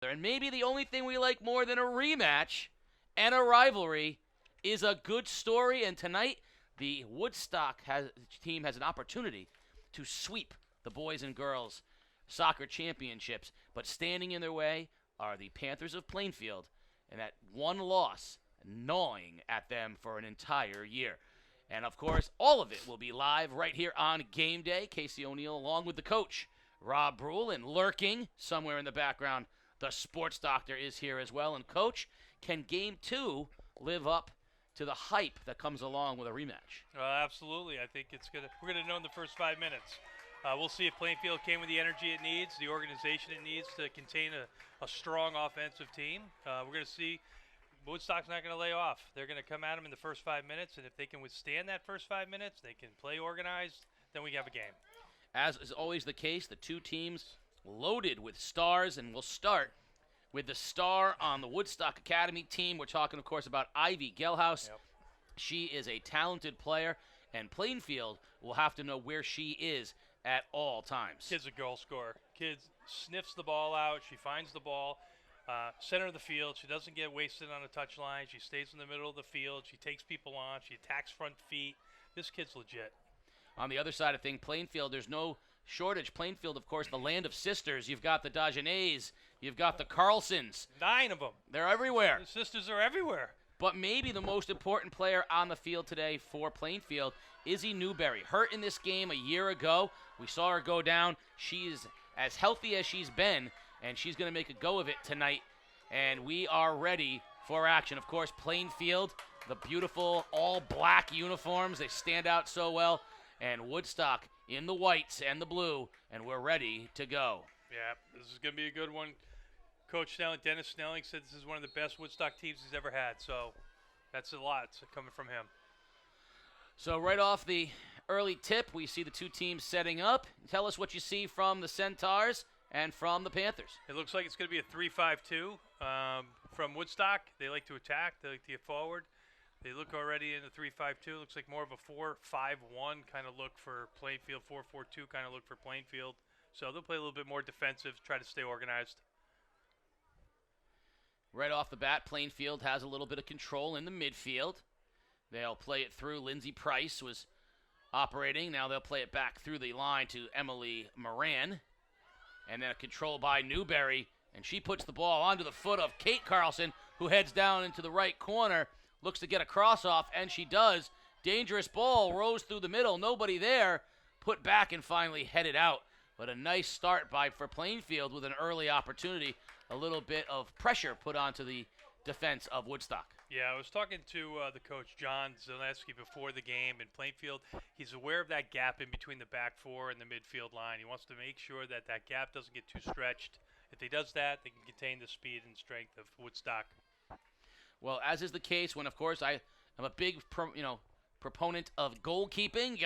And maybe the only thing we like more than a rematch and a rivalry is a good story. And tonight, the Woodstock team has an opportunity to sweep the boys and girls soccer championships. But standing in their way are the Panthers of Plainfield, and that one loss gnawing at them for an entire year. And of course, all of it will be live right here on Game Day. Casey O'Neill along with the coach, Rob Brule, and lurking somewhere in the background, the sports doctor is here as well. And coach, can Game 2 live up to the hype that comes along with a rematch? Absolutely. I think we're gonna know in the first 5 minutes. We'll see if Plainfield came with the energy it needs, the organization it needs to contain a strong offensive team. We're going to see Woodstock's not going to lay off. They're going to come at them in the first 5 minutes, and if they can withstand that first 5 minutes, they can play organized, then we have a game. As is always the case, the two teams loaded with stars, and we'll start with the star on the Woodstock Academy team. We're talking, of course, about Ivy Gelhaus. Yep. She is a talented player, and Plainfield will have to know where she is at all times. Kid's a goal scorer. Kid sniffs the ball out. She finds the ball, center of the field. She doesn't get wasted on a touchline. She stays in the middle of the field. She takes people on. She attacks front feet. This kid's legit. On the other side of things, Plainfield, there's no shortage. Plainfield, of course, the land of sisters. You've got the Dagenais. You've got the Carlsons. 9 of them. They're everywhere. The sisters are everywhere. But maybe the most important player on the field today for Plainfield, Izzy Newberry. Hurt in this game a year ago. We saw her go down. She is as healthy as she's been, and she's going to make a go of it tonight. And we are ready for action. Of course, Plainfield, the beautiful all-black uniforms. They stand out so well. And Woodstock in the whites and the blue, and we're ready to go. Yeah, this is going to be a good one. Coach Snelling, Dennis Snelling, said this is one of the best Woodstock teams he's ever had. So that's a lot coming from him. So right off the early tip, we see the two teams setting up. Tell us what you see from the Centaurs and from the Panthers. It looks like it's going to be a 3-5-2 from Woodstock. They like to attack. They like to get forward. They look already in the 3-5-2. Looks like more of a 4-5-1 kind of look for Plainfield, 4-4-2 kind of look for Plainfield. So they'll play a little bit more defensive, try to stay organized. Right off the bat, Plainfield has a little bit of control in the midfield. They'll play it through. Lindsey Price was operating. Now they'll play it back through the line to Emily Moran. And then a control by Newberry. And she puts the ball onto the foot of Kate Carlson, who heads down into the right corner. Looks to get a cross off, and she does. Dangerous ball, rose through the middle. Nobody there. Put back and finally headed out. But a nice start for Plainfield with an early opportunity. A little bit of pressure put onto the defense of Woodstock. Yeah, I was talking to the coach, John Zaleski, before the game in Plainfield. He's aware of that gap in between the back four and the midfield line. He wants to make sure that that gap doesn't get too stretched. If he does that, they can contain the speed and strength of Woodstock. Well, as is the case when, of course, I am a big proponent of goalkeeping.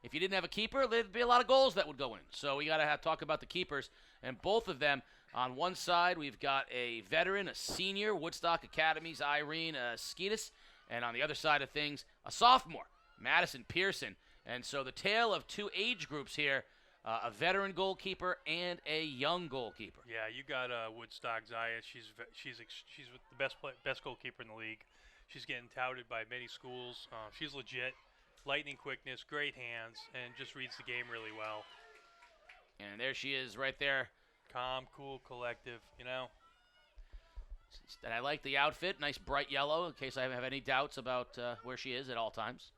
If you didn't have a keeper, there'd be a lot of goals that would go in. So we got to talk about the keepers. And both of them, on one side, we've got a veteran, a senior, Woodstock Academy's Irene Skeetis. And on the other side of things, a sophomore, Madison Pearson. And so the tale of two age groups here, a veteran goalkeeper and a young goalkeeper. Yeah, you got Woodstock Zaya. She's the best goalkeeper in the league. She's getting touted by many schools. She's legit, lightning quickness, great hands, and just reads the game really well. And there she is right there. Calm, cool, collective, And I like the outfit, nice bright yellow, in case I have any doubts about where she is at all times.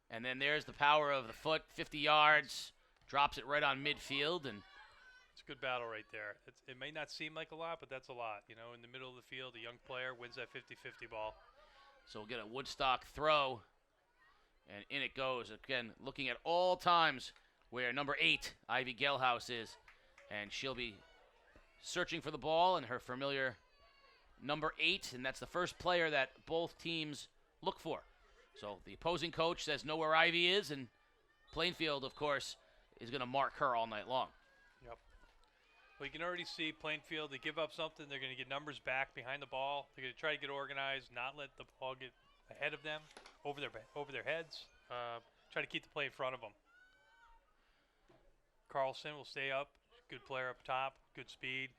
And then there's the power of the foot, 50 yards. Drops it right on midfield, and it's a good battle right there. It may not seem like a lot, but that's a lot. In the middle of the field, a young player wins that 50-50 ball. So we'll get a Woodstock throw, and in it goes. Again, looking at all times where number 8, Ivy Gelhaus, is, and she'll be searching for the ball and her familiar number 8, and that's the first player that both teams look for. So the opposing coach says know where Ivy is, and Plainfield, of course, is going to mark her all night long. Yep. Well, you can already see Plainfield, they give up something, they're going to get numbers back behind the ball. They're going to try to get organized, not let the ball get ahead of them, over their heads. Try to keep the play in front of them. Carlson will stay up. Good player up top, good speed,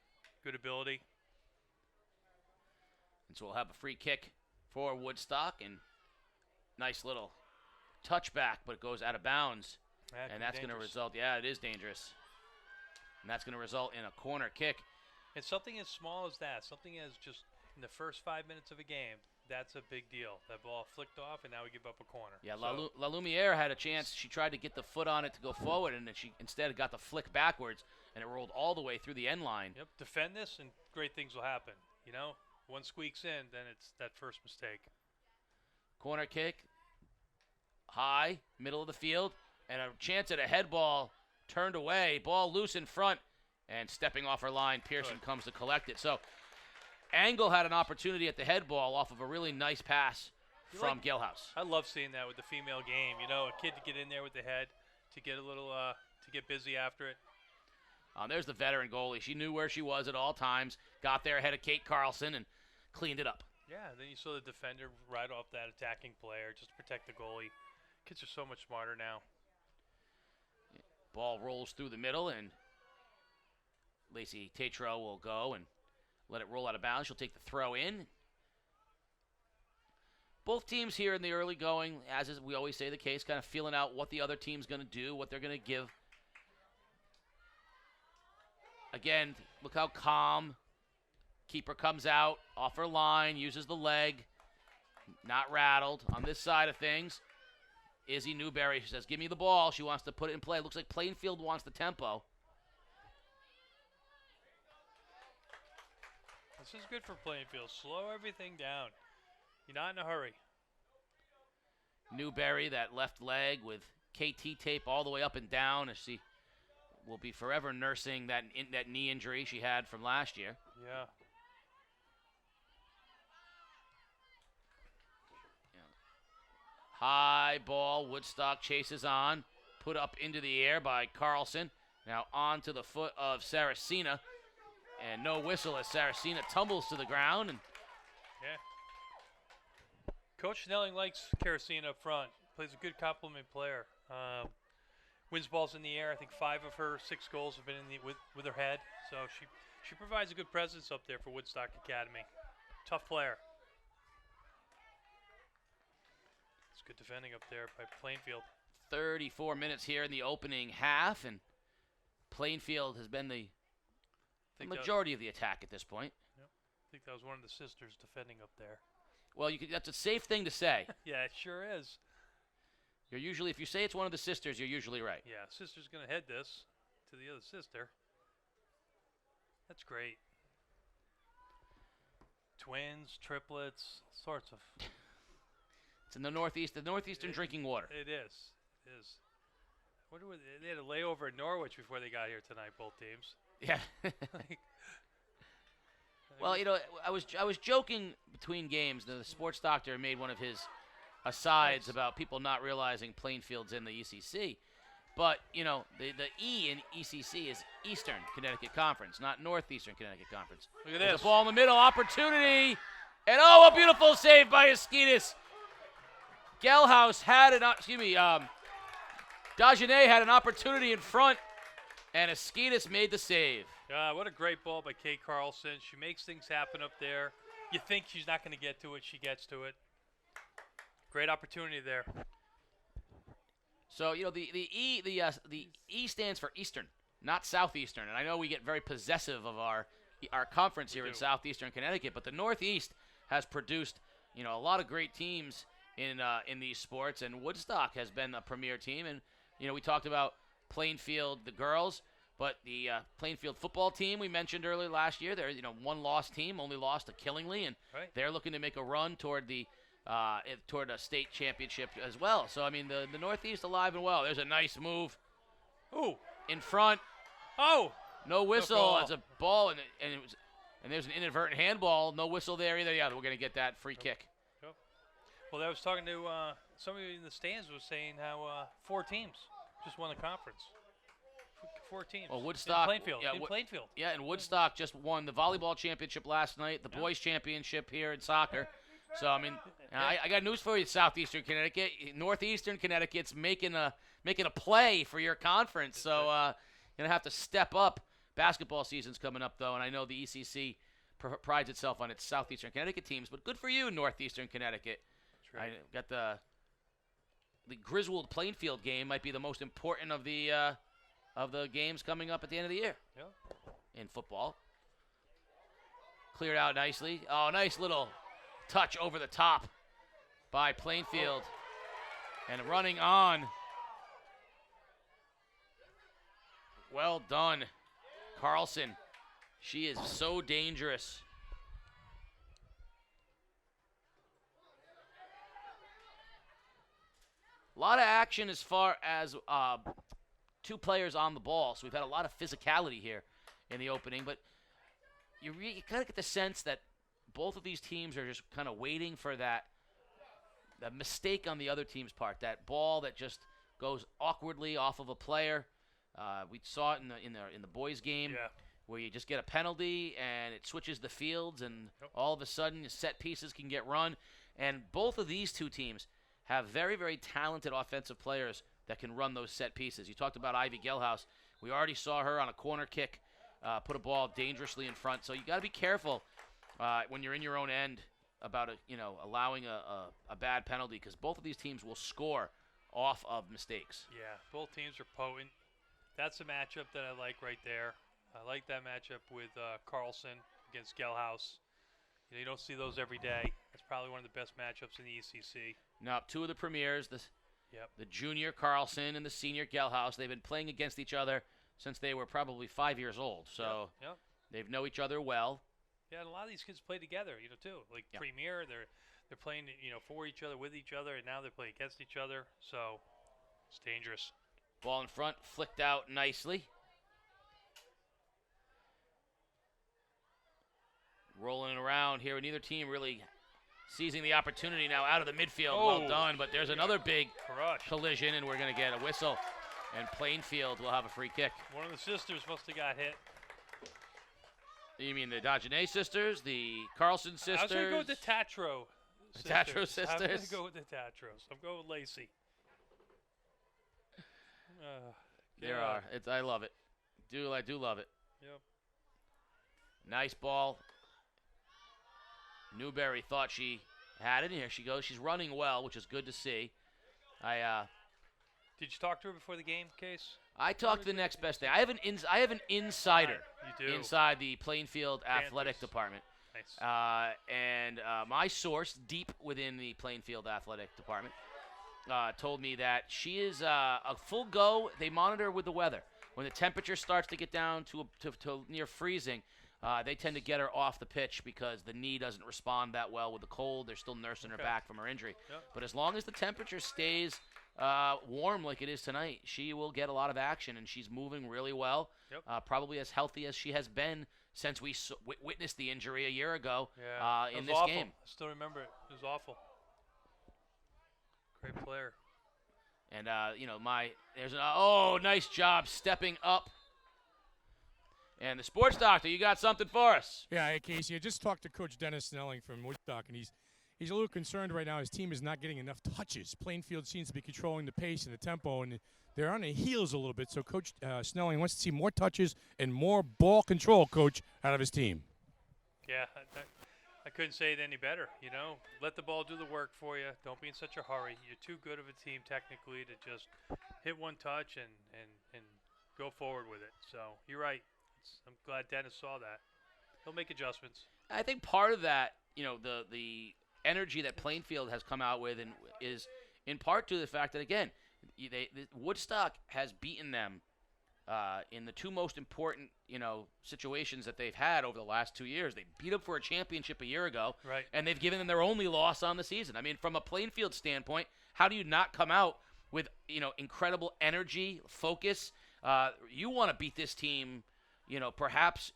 good ability. And so we'll have a free kick for Woodstock, and nice little touchback, but it goes out of bounds. And that's going to result, it is dangerous. And that's going to result in a corner kick. And something as small as that, something as just in the first 5 minutes of a game, that's a big deal. That ball flicked off, and now we give up a corner. Yeah, La Lumiere had a chance. She tried to get the foot on it to go forward, and then she instead got the flick backwards, and it rolled all the way through the end line. Yep, defend this, and great things will happen. You know, one squeaks in, then it's that first mistake. Corner kick, high, middle of the field, and a chance at a head ball turned away. Ball loose in front, and stepping off her line, Pearson comes to collect it. So Angle had an opportunity at the head ball off of a really nice pass from Gilhouse. I love seeing that with the female game. You know, a kid to get in there with the head, to get a little, to get busy after it. There's the veteran goalie. She knew where she was at all times, got there ahead of Kate Carlson, and cleaned it up. Yeah, then you saw the defender right off that attacking player just to protect the goalie. Kids are so much smarter now. Ball rolls through the middle, and Lacey Tatro will go and let it roll out of bounds. She'll take the throw in. Both teams here in the early going, as is we always say the case, kind of feeling out what the other team's going to do, what they're going to give. Again, look how calm. Keeper comes out, off her line, uses the leg, not rattled. On this side of things, Izzy Newberry says, give me the ball. She wants to put it in play. Looks like Plainfield wants the tempo. This is good for Plainfield. Slow everything down. You're not in a hurry. Newberry, that left leg with KT tape all the way up and down, as she will be forever nursing that knee injury she had from last year. Yeah. High ball, Woodstock chases on, put up into the air by Carlson. Now on to the foot of Saracena, and no whistle as Saracena tumbles to the ground. And yeah. Coach Snelling likes Saracena up front. Plays a good complement player. Wins balls in the air. I think 5 of her 6 goals have been in with her head. So she provides a good presence up there for Woodstock Academy. Tough player. It's good defending up there by Plainfield. 34 minutes here in the opening half, and Plainfield has been the majority of the attack at this point. Yep. I think that was one of the sisters defending up there. Well, that's a safe thing to say. Yeah, it sure is. You're usually, if you say it's one of the sisters, you're usually right. Yeah, sister's going to head this to the other sister. That's great. Twins, triplets, sorts of. It's in the Northeast, the Northeastern drinking water. It is. It is. They had a layover in Norwich before they got here tonight, both teams. Yeah. Well, you know, I was joking between games. The sports doctor made one of his asides about people not realizing Plainfield's in the ECC. But, you know, the E in ECC is Eastern Connecticut Conference, not Northeastern Connecticut Conference. Look at There's this. a ball in the middle, opportunity. And, oh, a beautiful save by Esquitas. Gelhaus had Dagenet had an opportunity in front, and Esquitas made the save. What a great ball by Kate Carlson. She makes things happen up there. You think she's not going to get to it. She gets to it. Great opportunity there. So, you know, the E stands for Eastern, not Southeastern. And I know we get very possessive of our conference here in Southeastern Connecticut, but the Northeast has produced, you know, a lot of great teams in these sports, and Woodstock has been a premier team. And, you know, we talked about Plainfield, the girls, but the Plainfield football team we mentioned earlier last year, they're, you know, one loss team, only lost to Killingly, and they're looking to make a run toward toward a state championship as well. So, I mean, the Northeast alive and well. There's a nice move. Ooh. In front. Oh. No whistle. It's a ball, and there's an inadvertent handball. No whistle there either. Yeah, we're going to get that free kick. Yep. Well, I was talking to somebody in the stands was saying how 4 teams just won the conference. 4 teams. Well, Woodstock. In Plainfield. In Plainfield. Yeah, and Woodstock just won the volleyball championship last night, the boys championship here in soccer. So, I mean, I got news for you, Southeastern Connecticut. Northeastern Connecticut's making a play for your conference. So, you're going to have to step up Basketball season's coming up, though, and I know the ECC prides itself on its southeastern Connecticut teams, but good for you, northeastern Connecticut. That's right. I got the Griswold Plainfield game might be the most important of the games coming up at the end of the year. Yeah. In football. Cleared out nicely. Oh, nice little touch over the top by Plainfield. And running on. Well done, Carlson. She is so dangerous. A lot of action as far as two players on the ball, so we've had a lot of physicality here in the opening, but you kind of get the sense that both of these teams are just kind of waiting for that mistake on the other team's part, that ball that just goes awkwardly off of a player. We saw it in the boys' game, where you just get a penalty and it switches the fields, and all of a sudden set pieces can get run. And both of these two teams have very, very talented offensive players that can run those set pieces. You talked about Ivy Gelhaus. We already saw her on a corner kick put a ball dangerously in front. So you got to be careful when you're in your own end about allowing a bad penalty, because both of these teams will score off of mistakes. Yeah, both teams are potent. That's a matchup that I like right there. I like that matchup with Carlson against Gelhaus. You don't see those every day. That's probably one of the best matchups in the ECC. Now, two of the premiers, the junior Carlson and the senior Gelhaus, they've been playing against each other since they were probably 5 years old. So they know each other well. Yeah, and a lot of these kids play together, too. Like Premier, they're playing, for each other, with each other, and now they're playing against each other. So it's dangerous. Ball in front, flicked out nicely. Rolling around here, neither team really seizing the opportunity now out of the midfield. Well done, but there's another big collision, and we're going to get a whistle. And Plainfield will have a free kick. One of the sisters must have got hit. You mean the Dagenet sisters, the Carlson sisters? I was going to go with the Tatro sisters. The Tatro sisters? I'm going to go with the Tatros. I'm going with Lacey. There are. I love it. I do love it. Yep. Nice ball. Newberry thought she had it. Here she goes. She's running well, which is good to see. Did you talk to her before the game, Case? I talked to the next best thing. I have an insider inside the Plainfield athletic department. Nice. And my source, deep within the Plainfield athletic department, told me that she is a full go. They monitor with the weather. When the temperature starts to get down to near freezing, they tend to get her off the pitch because the knee doesn't respond that well with the cold. They're still nursing her back from her injury. Yep. But as long as the temperature stays warm like it is tonight, she will get a lot of action, and she's moving really well. Yep. Probably as healthy as she has been since we witnessed the injury a year ago in this awful. game. I still remember it. It was awful. Great player. And, nice job stepping up. And the sports doctor, you got something for us. Yeah, hey, Casey, I just talked to Coach Dennis Snelling from Woodstock, and he's a little concerned right now. His team is not getting enough touches. Plainfield seems to be controlling the pace and the tempo, and they're on their heels a little bit. So Coach Snelling wants to see more touches and more ball control, Coach, out of his team. Yeah, I couldn't say it any better. Let the ball do the work for you. Don't be in such a hurry. You're too good of a team technically to just hit one touch and go forward with it. So you're right. I'm glad Dennis saw that. He'll make adjustments. I think part of that, the energy that Plainfield has come out with is in part to the fact that, again, Woodstock has beaten them in the two most important, situations that they've had over the last 2 years. They beat them for a championship a year ago, right, and they've given them their only loss on the season. I mean, from a Plainfield standpoint, how do you not come out with, incredible energy, focus? You want to beat this team, perhaps,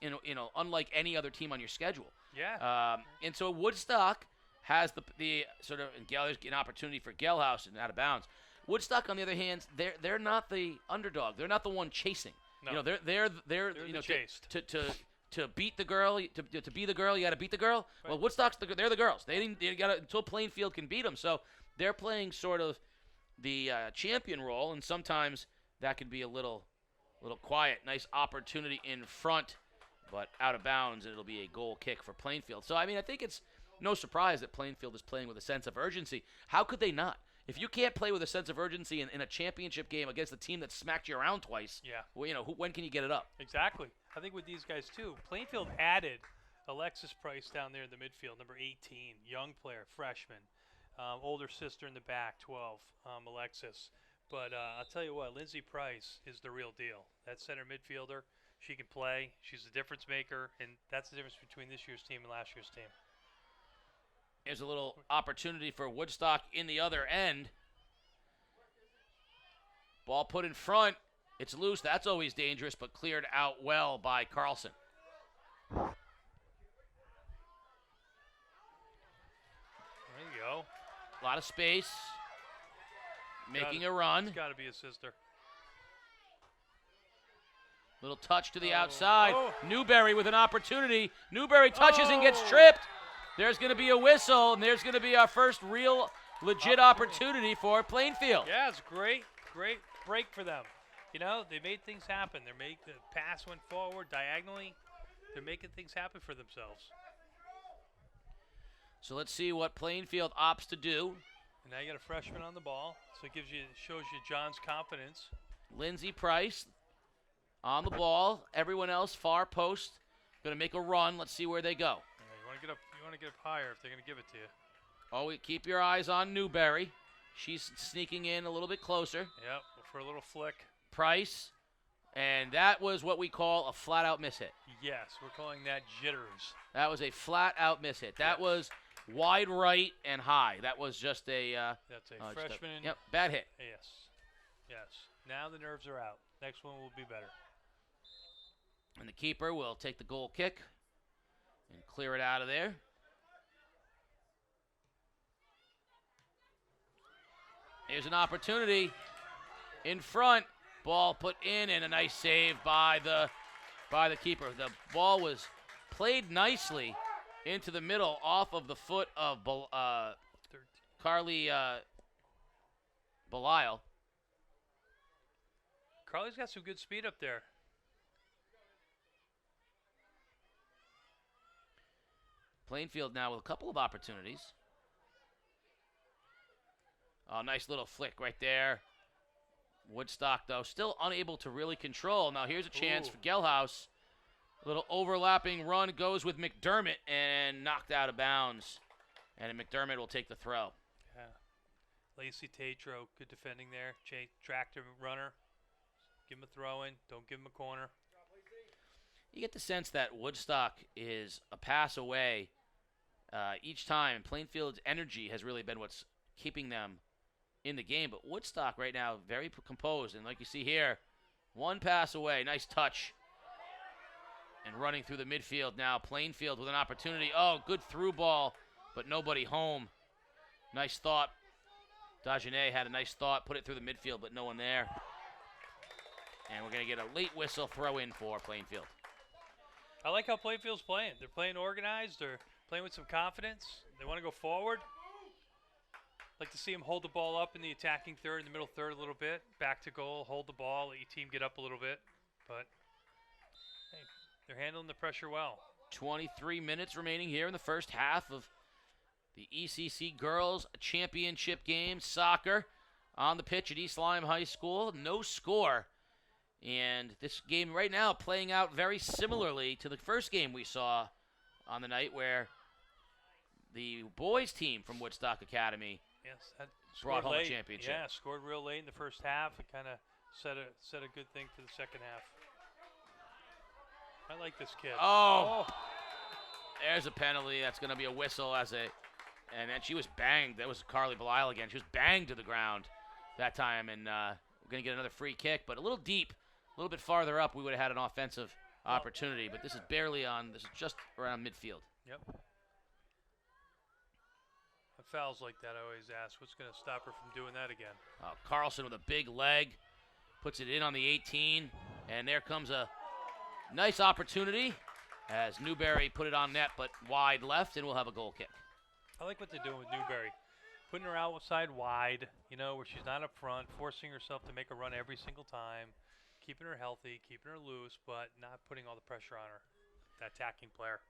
unlike any other team on your schedule. Yeah. And so Woodstock has the sort of, and there's an opportunity for Gelhaus and out of bounds. Woodstock, on the other hand, they're not the underdog. They're not the one chasing. No. They're chased. To beat the girl, to be the girl, you got to beat the girl. Right. Well, Woodstock's they're the girls. They got until Plainfield can beat them. So they're playing sort of the champion role, and sometimes that can be a little A little quiet, nice opportunity in front, but out of bounds, and it'll be a goal kick for Plainfield. So, I mean, I think it's no surprise that Plainfield is playing with a sense of urgency. How could they not? If you can't play with a sense of urgency in a championship game against a team that smacked you around twice, well, when can you get it up? Exactly. I think with these guys, too, Plainfield added Alexis Price down there in the midfield, number 18, young player, freshman. Older sister in the back, 12, Alexis. But I'll tell you what, Lindsay Price is the real deal. That center midfielder, she can play. She's a difference maker, and that's the difference between this year's team and last year's team. Here's a little opportunity for Woodstock in the other end. Ball put in front. It's loose. That's always dangerous, but cleared out well by Carlson. There you go. A lot of space. Making a run. It's got to be his sister. Little touch to the outside. Newberry with an opportunity. Newberry touches and gets tripped. There's going to be a whistle, and there's going to be our first real, legit opportunity for Plainfield. Yeah, it's great break for them. You know, they made things happen. The pass went forward diagonally. They're making things happen for themselves. So let's see what Plainfield opts to do. And now you got a freshman on the ball, so it shows you John's confidence. Lindsay Price on the ball. Everyone else far post. Going to make a run. Let's see where they go. You want to get up higher if they're going to give it to you. Oh, keep your eyes on Newberry. She's sneaking in a little bit closer. Yep, for a little flick. Price, and that was what we call a flat-out mishit. Yes, we're calling that jitters. That was a flat-out mishit. That was wide right and high. That was just a that's a freshman. Bad hit. Yes. Now the nerves are out. Next one will be better. And the keeper will take the goal kick and clear it out of there. Here's an opportunity in front. Ball put in, and a nice save by the keeper. The ball was played nicely into the middle off of the foot of Carly Belial. Carly's got some good speed up there. Plainfield now with a couple of opportunities. Oh, nice little flick right there. Woodstock, though, still unable to really control. Now here's a chance for Gelhaus. A little overlapping run goes with McDermott and knocked out of bounds. And McDermott will take the throw. Yeah. Lacey Tatro, good defending there. Tractor runner. Give him a throw in. Don't give him a corner. You get the sense that Woodstock is a pass away each time. Plainfield's energy has really been what's keeping them in the game. But Woodstock right now very composed. And like you see here, one pass away. Nice touch. And running through the midfield now. Plainfield with an opportunity. Oh, good through ball, but nobody home. Nice thought. Dagenet had a nice thought. Put it through the midfield, but no one there. And we're going to get a late whistle throw in for Plainfield. I like how Plainfield's playing. They're playing organized. They're playing with some confidence. They want to go forward. Like to see them hold the ball up in the attacking third, in the middle third a little bit. Back to goal, hold the ball, let your team get up a little bit. But hey, they're handling the pressure well. 23 minutes remaining here in the first half of the ECC Girls Championship game. Soccer on the pitch at East Lyme High School. No score. And this game right now playing out very similarly to the first game we saw on the night, where the boys team from Woodstock Academy brought home a championship. Yeah, scored real late in the first half. It kind of set a good thing for the second half. I like this kid. Oh. There's a penalty. That's going to be a whistle and then she was banged. That was Carly Belial again. She was banged to the ground that time, and we're going to get another free kick, but a little deep. A little bit farther up, we would have had an offensive opportunity, but this is barely on. This is just around midfield. Yep. Fouls like that, I always ask, what's going to stop her from doing that again? Carlson with a big leg, puts it in on the 18, and there comes a nice opportunity as Newberry put it on net, but wide left, and we'll have a goal kick. I like what they're doing with Newberry. Putting her outside wide, where she's not up front, forcing herself to make a run every single time. keeping her healthy, keeping her loose, but not putting all the pressure on her. That attacking player.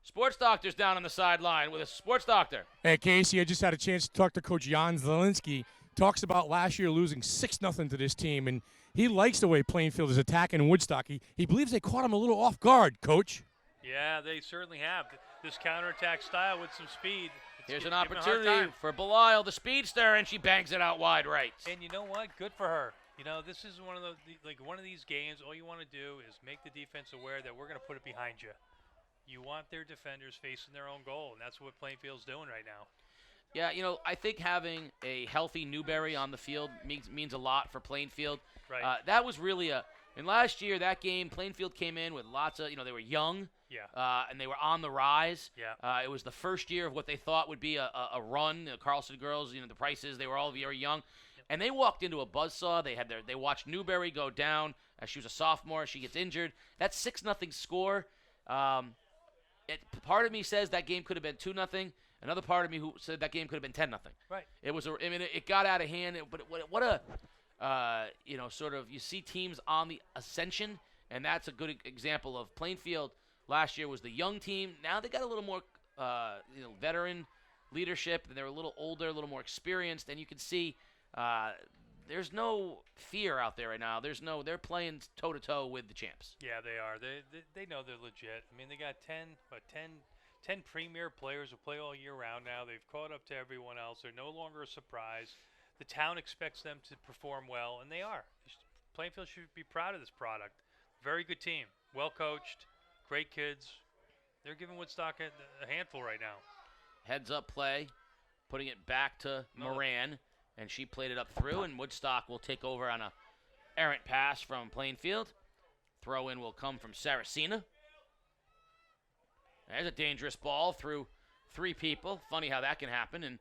Sports doctor's down on the sideline with a sports doctor. Hey, Casey, I just had a chance to talk to Coach Jan Zielinski. Talks about last year losing 6-0 to this team, and he likes the way Plainfield is attacking Woodstock. He believes they caught him a little off guard, Coach. Yeah, they certainly have. This counterattack style with some speed. Here's an opportunity for Belial, the speedster, and she bangs it out wide right. And you know what? Good for her. You know, this is one of these games. All you want to do is make the defense aware that we're going to put it behind you. You want their defenders facing their own goal, and that's what Plainfield's doing right now. Yeah, you know, I think having a healthy Newberry on the field means a lot for Plainfield. Right. That was really and last year, that game, Plainfield came in with lots of, they were young. Yeah. And they were on the rise. Yeah. It was the first year of what they thought would be a run. The Carlson girls, the Prices, they were all very young. Yep. And they walked into a buzzsaw. They watched Newberry go down. As she was a sophomore, she gets injured. That 6-0 score, part of me says that game could have been 2-0. Another part of me who said that game could have been 10-0. Right. It got out of hand. But what a sort of, you see teams on the ascension, and that's a good example of Plainfield. Last year was the young team. Now they got a little more, veteran leadership. They're a little older, a little more experienced, and you can see there's no fear out there right now. They're playing toe to toe with the champs. Yeah, they are. They know they're legit. I mean, they got 10 premier players who play all year round now. They've caught up to everyone else. They're no longer a surprise. The town expects them to perform well, and they are. Plainfield should be proud of this product. Very good team, well coached. Great kids. They're giving Woodstock a handful right now. Heads up play, putting it back to Moran, and she played it up through, and Woodstock will take over on a errant pass from Plainfield. Throw in will come from Saracena. There's a dangerous ball through 3 people. Funny how that can happen, and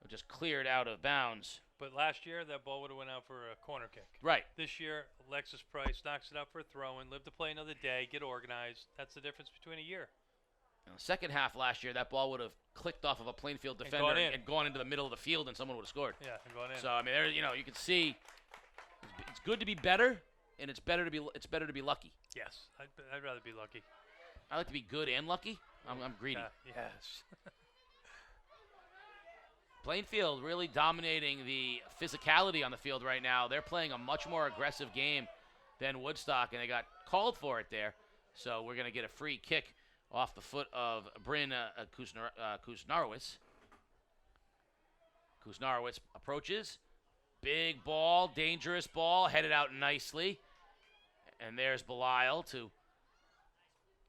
it just cleared out of bounds. But last year, that ball would have went out for a corner kick. Right. This year, Alexis Price knocks it out for a throw-in, live to play another day, get organized. That's the difference between a year. In the second half last year, that ball would have clicked off of a Plainfield defender and gone into the middle of the field, and someone would have scored. Yeah, and gone in. So I mean, you can see it's good to be better, and it's better to be lucky. Yes, I'd rather be lucky. I like to be good and lucky. I'm greedy. Yes. Plainfield really dominating the physicality on the field right now. They're playing a much more aggressive game than Woodstock, and they got called for it there. So we're going to get a free kick off the foot of Bryn Kuznarowitz. Kuznarowitz approaches. Big ball, dangerous ball, headed out nicely. And there's Belial to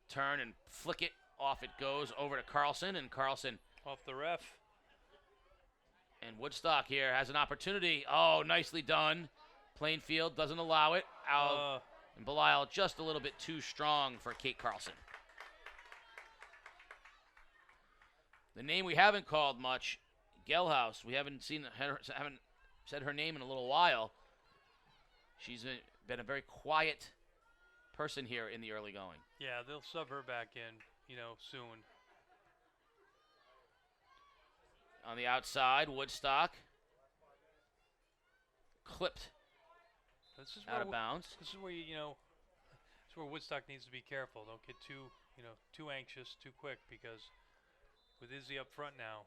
turn and flick it. Off it goes over to Carlson, and Carlson off the ref. And Woodstock here has an opportunity. Oh, nicely done. Plainfield doesn't allow it. Out. And Belial just a little bit too strong for Kate Carlson. The name we haven't called much, Gelhaus. We haven't said her name in a little while. She's been a very quiet person here in the early going. Yeah, they'll sub her back in, soon. On the outside, Woodstock clipped out of bounds. This is where this is where Woodstock needs to be careful. Don't get too anxious too quick, because with Izzy up front now,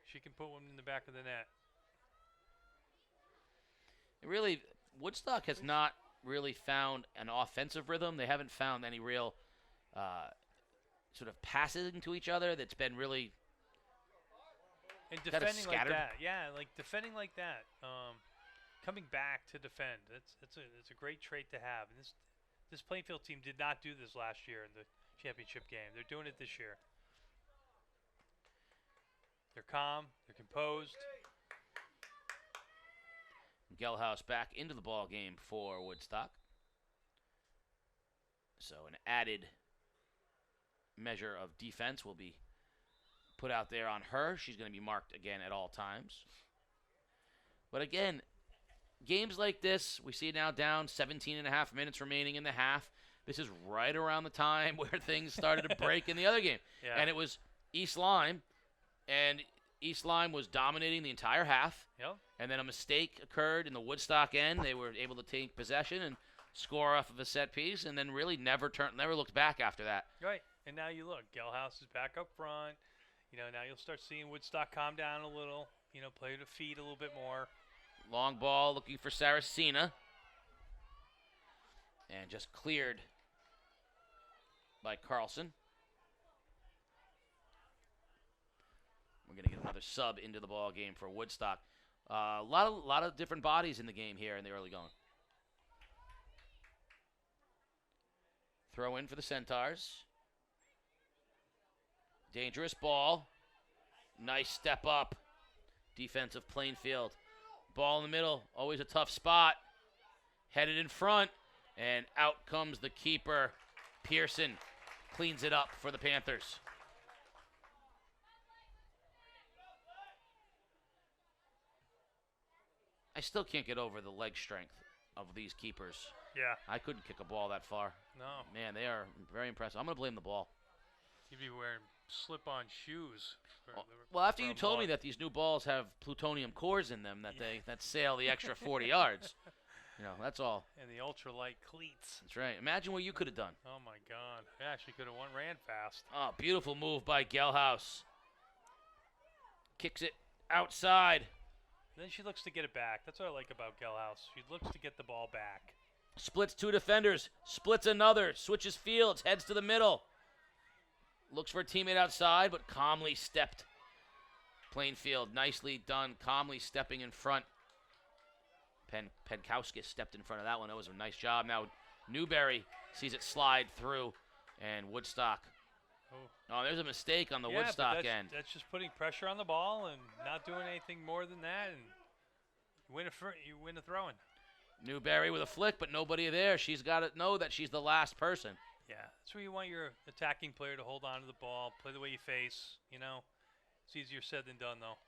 she can put one in the back of the net. Really, Woodstock has not really found an offensive rhythm. They haven't found any real sort of passing to each other that's been really and defending like that. Yeah, like defending like that. Coming back to defend. It's a great trait to have. And this Plainfield team did not do this last year in the championship game. They're doing it this year. They're calm. They're composed. Gelhaus back into the ball game for Woodstock. So an added measure of defense will be put out there on her. She's going to be marked again at all times. But again, games like this, we see now down 17 and a half minutes remaining in the half. This is right around the time where things started to break in the other game. Yeah. And it was East Lyme, and East Lyme was dominating the entire half. Yep. And then a mistake occurred in the Woodstock end. They were able to take possession and score off of a set piece, and then really never looked back after that. Right. And now you look, Gelhaus is back up front. Now you'll start seeing Woodstock calm down a little. Play to feet a little bit more. Long ball looking for Saracena. And just cleared by Carlson. We're going to get another sub into the ball game for Woodstock. A lot of different bodies in the game here in the early going. Throw in for the Centaurs. Dangerous ball. Nice step up. Defensive Plainfield. Ball in the middle. Always a tough spot. Headed in front. And out comes the keeper. Pearson cleans it up for the Panthers. I still can't get over the leg strength of these keepers. Yeah. I couldn't kick a ball that far. No. Man, they are very impressive. I'm going to blame the ball. You'd be wearing slip-on shoes. Well, after you told me that these new balls have plutonium cores in them that sail the extra 40 yards, that's all. And the ultralight cleats. That's right. Imagine what you could have done. Oh, my God. I actually could have ran fast. Oh, beautiful move by Gelhaus. Kicks it outside. Then she looks to get it back. That's what I like about Gelhaus. She looks to get the ball back. Splits two defenders. Splits another. Switches fields. Heads to the middle. Looks for a teammate outside, but calmly stepped. Plainfield, nicely done. Calmly stepping in front. Penkowskis stepped in front of that one. That was a nice job. Now Newberry sees it slide through, and Woodstock. Oh, there's a mistake on the Woodstock end. That's just putting pressure on the ball and not doing anything more than that, and you win a throw-in. Newberry with a flick, but nobody there. She's got to know that she's the last person. Yeah, that's where you want your attacking player to hold on to the ball, play the way you face. It's easier said than done, though.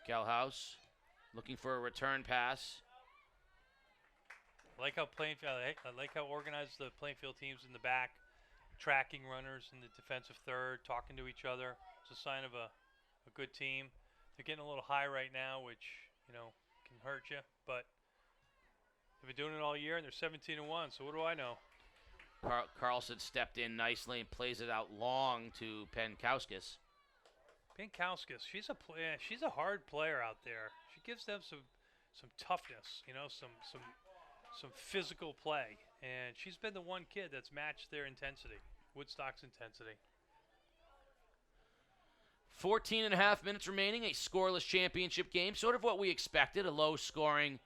Gelhaus looking for a return pass. I like how organized the Plainfield teams in the back, tracking runners in the defensive third, talking to each other. It's a sign of a good team. They're getting a little high right now, which can hurt you, but they've been doing it all year, and they're 17-1. So what do I know? Carlson stepped in nicely and plays it out long to Penkowskis. Penkowskis, she's a hard player out there. She gives them some toughness, some physical play, and she's been the one kid that's matched their intensity, Woodstock's intensity. 14 and a half minutes remaining, a scoreless championship game, sort of what we expected, a low-scoring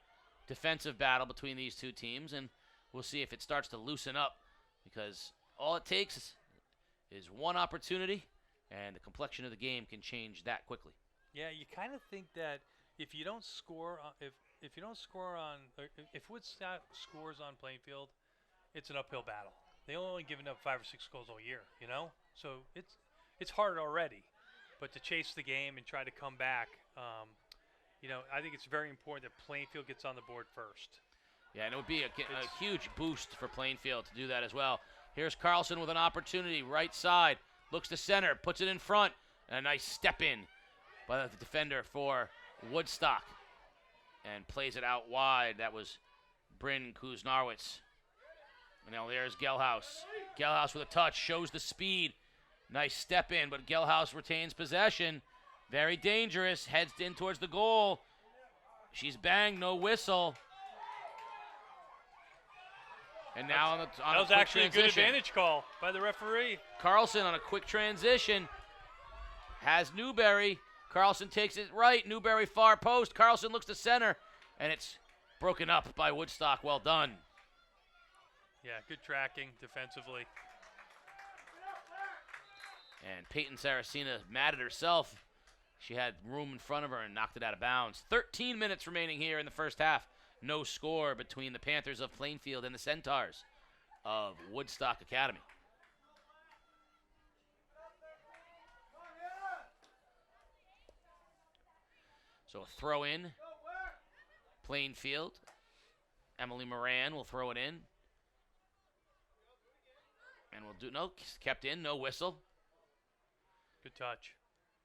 defensive battle between these two teams, and we'll see if it starts to loosen up, because all it takes is one opportunity, and the complexion of the game can change that quickly. Yeah, you kind of think that if you don't score, if Woodstock scores on Plainfield, it's an uphill battle. They only given up 5 or 6 goals all year, so it's hard already. But to chase the game and try to come back, I think it's very important that Plainfield gets on the board first. Yeah, and it would be a huge boost for Plainfield to do that as well. Here's Carlson with an opportunity, right side, looks to center, puts it in front, and a nice step in by the defender for Woodstock, and plays it out wide. That was Bryn Kuznarwitz. And now there's Gelhaus. Gelhaus with a touch, shows the speed. Nice step in, but Gelhaus retains possession. Very dangerous, heads in towards the goal. She's banged, no whistle. And now on that was actually a good advantage call by the referee. Carlson on a quick transition has Newberry. Carlson takes it right. Newberry far post. Carlson looks to center, and it's broken up by Woodstock. Well done. Yeah, good tracking defensively. And Peyton Saracena mad at herself. She had room in front of her and knocked it out of bounds. 13 minutes remaining here in the first half. No score between the Panthers of Plainfield and the Centaurs of Woodstock Academy. So a throw in. Plainfield. Emily Moran will throw it in. And we'll do, no, kept in, no whistle. Good touch.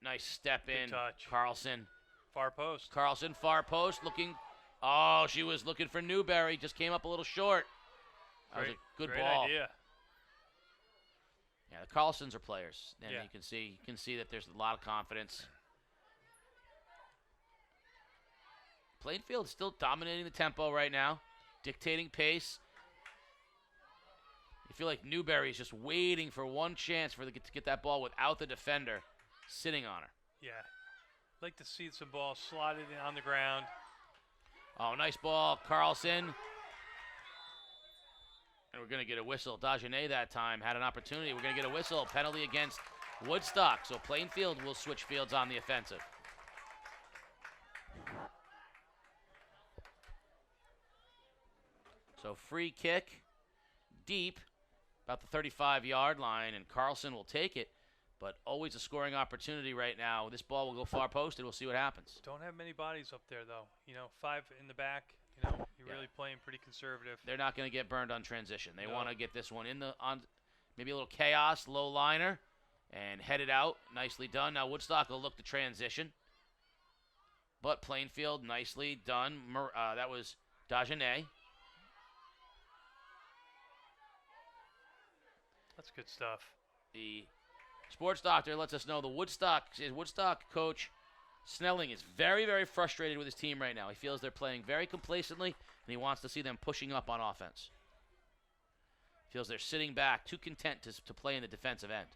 Nice step in. touch. Carlson. Far post. Carlson, far post, looking. Oh, she was looking for Newberry. Just came up a little short. That was a good great ball. idea. Yeah, the Carlsons are players, and Yeah. you can see that there's a lot of confidence. Plainfield still dominating the tempo right now, dictating pace. You feel like Newberry's just waiting for one chance to get that ball without the defender sitting on her. Yeah. Like to see some balls slotted in on the ground. Oh, nice ball, Carlson. And we're going to get a whistle. Dagenet that time had an opportunity. We're going to get a whistle. Penalty against Woodstock. So Plainfield will switch fields on the offensive. So free kick, deep, about the 35-yard line, and Carlson will take it. But always a scoring opportunity right now. This ball will go far posted. We'll see what happens. Don't have many bodies up there, though. 5 in the back. You're really playing pretty conservative. They're not going to get burned on transition. They No. want to get this one on maybe a little chaos, low liner, and head it out. Nicely done. Now Woodstock will look to transition. But Plainfield, nicely done. That was Dagenet. That's good stuff. The sports doctor lets us know the Woodstock coach Snelling is very, very frustrated with his team right now. He feels they're playing very complacently, and he wants to see them pushing up on offense. Feels they're sitting back, too content to play in the defensive end.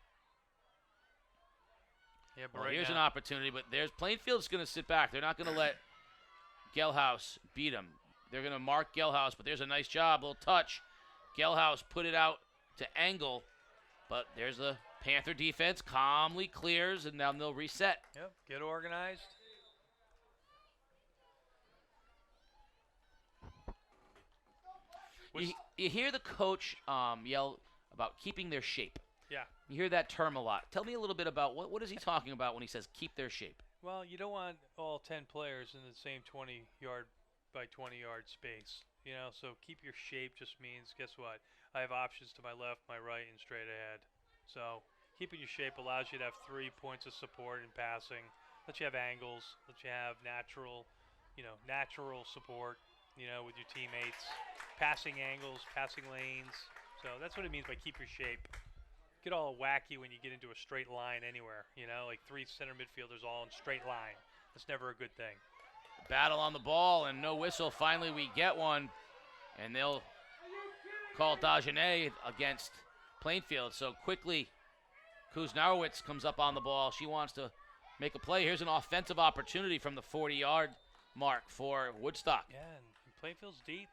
Yeah, but Well, right here's now, an opportunity, but Plainfield's going to sit back. They're not going to let Gelhaus beat them. They're going to mark Gelhaus, but there's a nice job, little touch. Gelhaus put it out to Engel, but there's the Panther defense, calmly clears, and now they'll reset. Yep, get organized. You hear the coach yell about keeping their shape. Yeah. You hear that term a lot. Tell me a little bit about what is he talking about when he says keep their shape? Well, you don't want all 10 players in the same 20-yard by 20-yard space. So keep your shape just means, guess what? I have options to my left, my right, and straight ahead. So keeping your shape allows you to have 3 points of support in passing. Let you have angles. Let you have natural support, with your teammates. Passing angles, passing lanes. So that's what it means by keep your shape. Get all wacky when you get into a straight line anywhere. Like 3 center midfielders all in straight line. That's never a good thing. Battle on the ball and no whistle. Finally, we get one, and they'll call Dagenet against Plainfield. So quickly, Kuznarowitz comes up on the ball. She wants to make a play. Here's an offensive opportunity from the 40-yard mark for Woodstock. Yeah, and Plainfield's deep.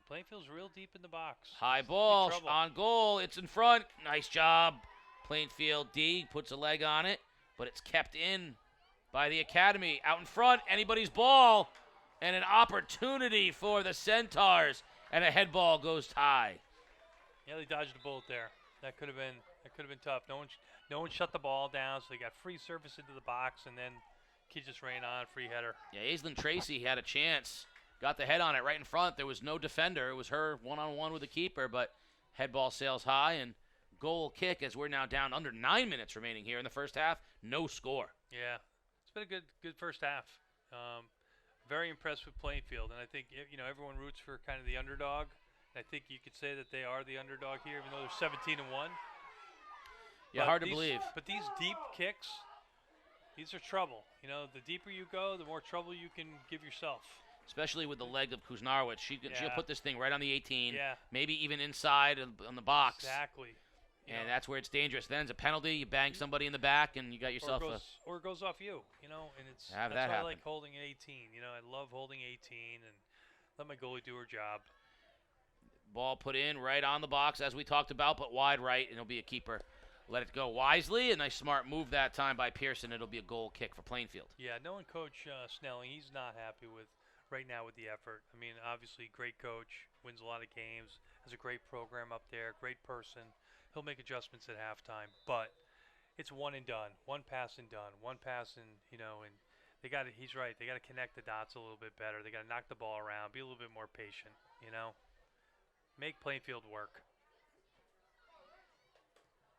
Plainfield's real deep in the box. High It's ball trouble. on goal. It's in front. Nice job. Plainfield D puts a leg on it, but it's kept in by the academy. Out in front, anybody's ball, and an opportunity for the Centaurs, and a head ball goes high. Yeah, they dodged a bullet there. That could have been tough. No one shut the ball down, so they got free surface into the box, and then kid just ran on, free header. Yeah, Aislinn Tracy had a chance. Got the head on it right in front. There was no defender. It was her one-on-one with the keeper, but head ball sails high, and goal kick as we're now down under 9 minutes remaining here in the first half. No score. Yeah, it's been a good first half. Very impressed with Plainfield, and I think everyone roots for kind of the underdog. And I think you could say that they are the underdog here, even though they're 17-1. Yeah, hard to believe. But these deep kicks, these are trouble. The deeper you go, the more trouble you can give yourself. Especially with the leg of Kuznarowitz. She'll put this thing right on the 18, Yeah. maybe even inside on the box. Exactly. And that's where it's dangerous. Then it's a penalty. You bang somebody in the back, and you got yourself or it goes off you. And it's Have that's that why I happen. like holding an 18. I love holding 18 and let my goalie do her job. ball put in right on the box, as we talked about, but wide right, and it'll be a keeper. Let it go wisely. A nice smart move that time by Pearson. It'll be a goal kick for Plainfield. Yeah, knowing Coach Snelling, he's not happy right now with the effort. I mean, obviously, great coach, wins a lot of games, has a great program up there, great person. He'll make adjustments at halftime, but it's one and done, one pass and done, one pass and and they got to. He's right. They got to connect the dots a little bit better. They got to knock the ball around, be a little bit more patient. Make Plainfield work.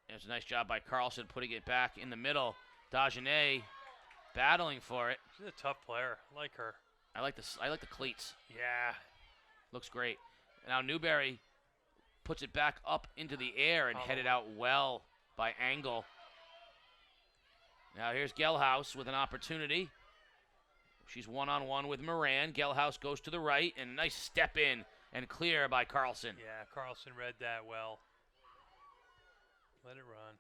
It's a nice job by Carlson putting it back in the middle. Dagenet battling for it. She's a tough player. I like her. I like the cleats. Yeah. Looks great. Now Newberry puts it back up into the air and headed out well by Angle. Now here's Gelhaus with an opportunity. She's one-on-one with Moran. Gelhaus goes to the right, and nice step in and clear by Carlson. Yeah, Carlson read that well. Let it run.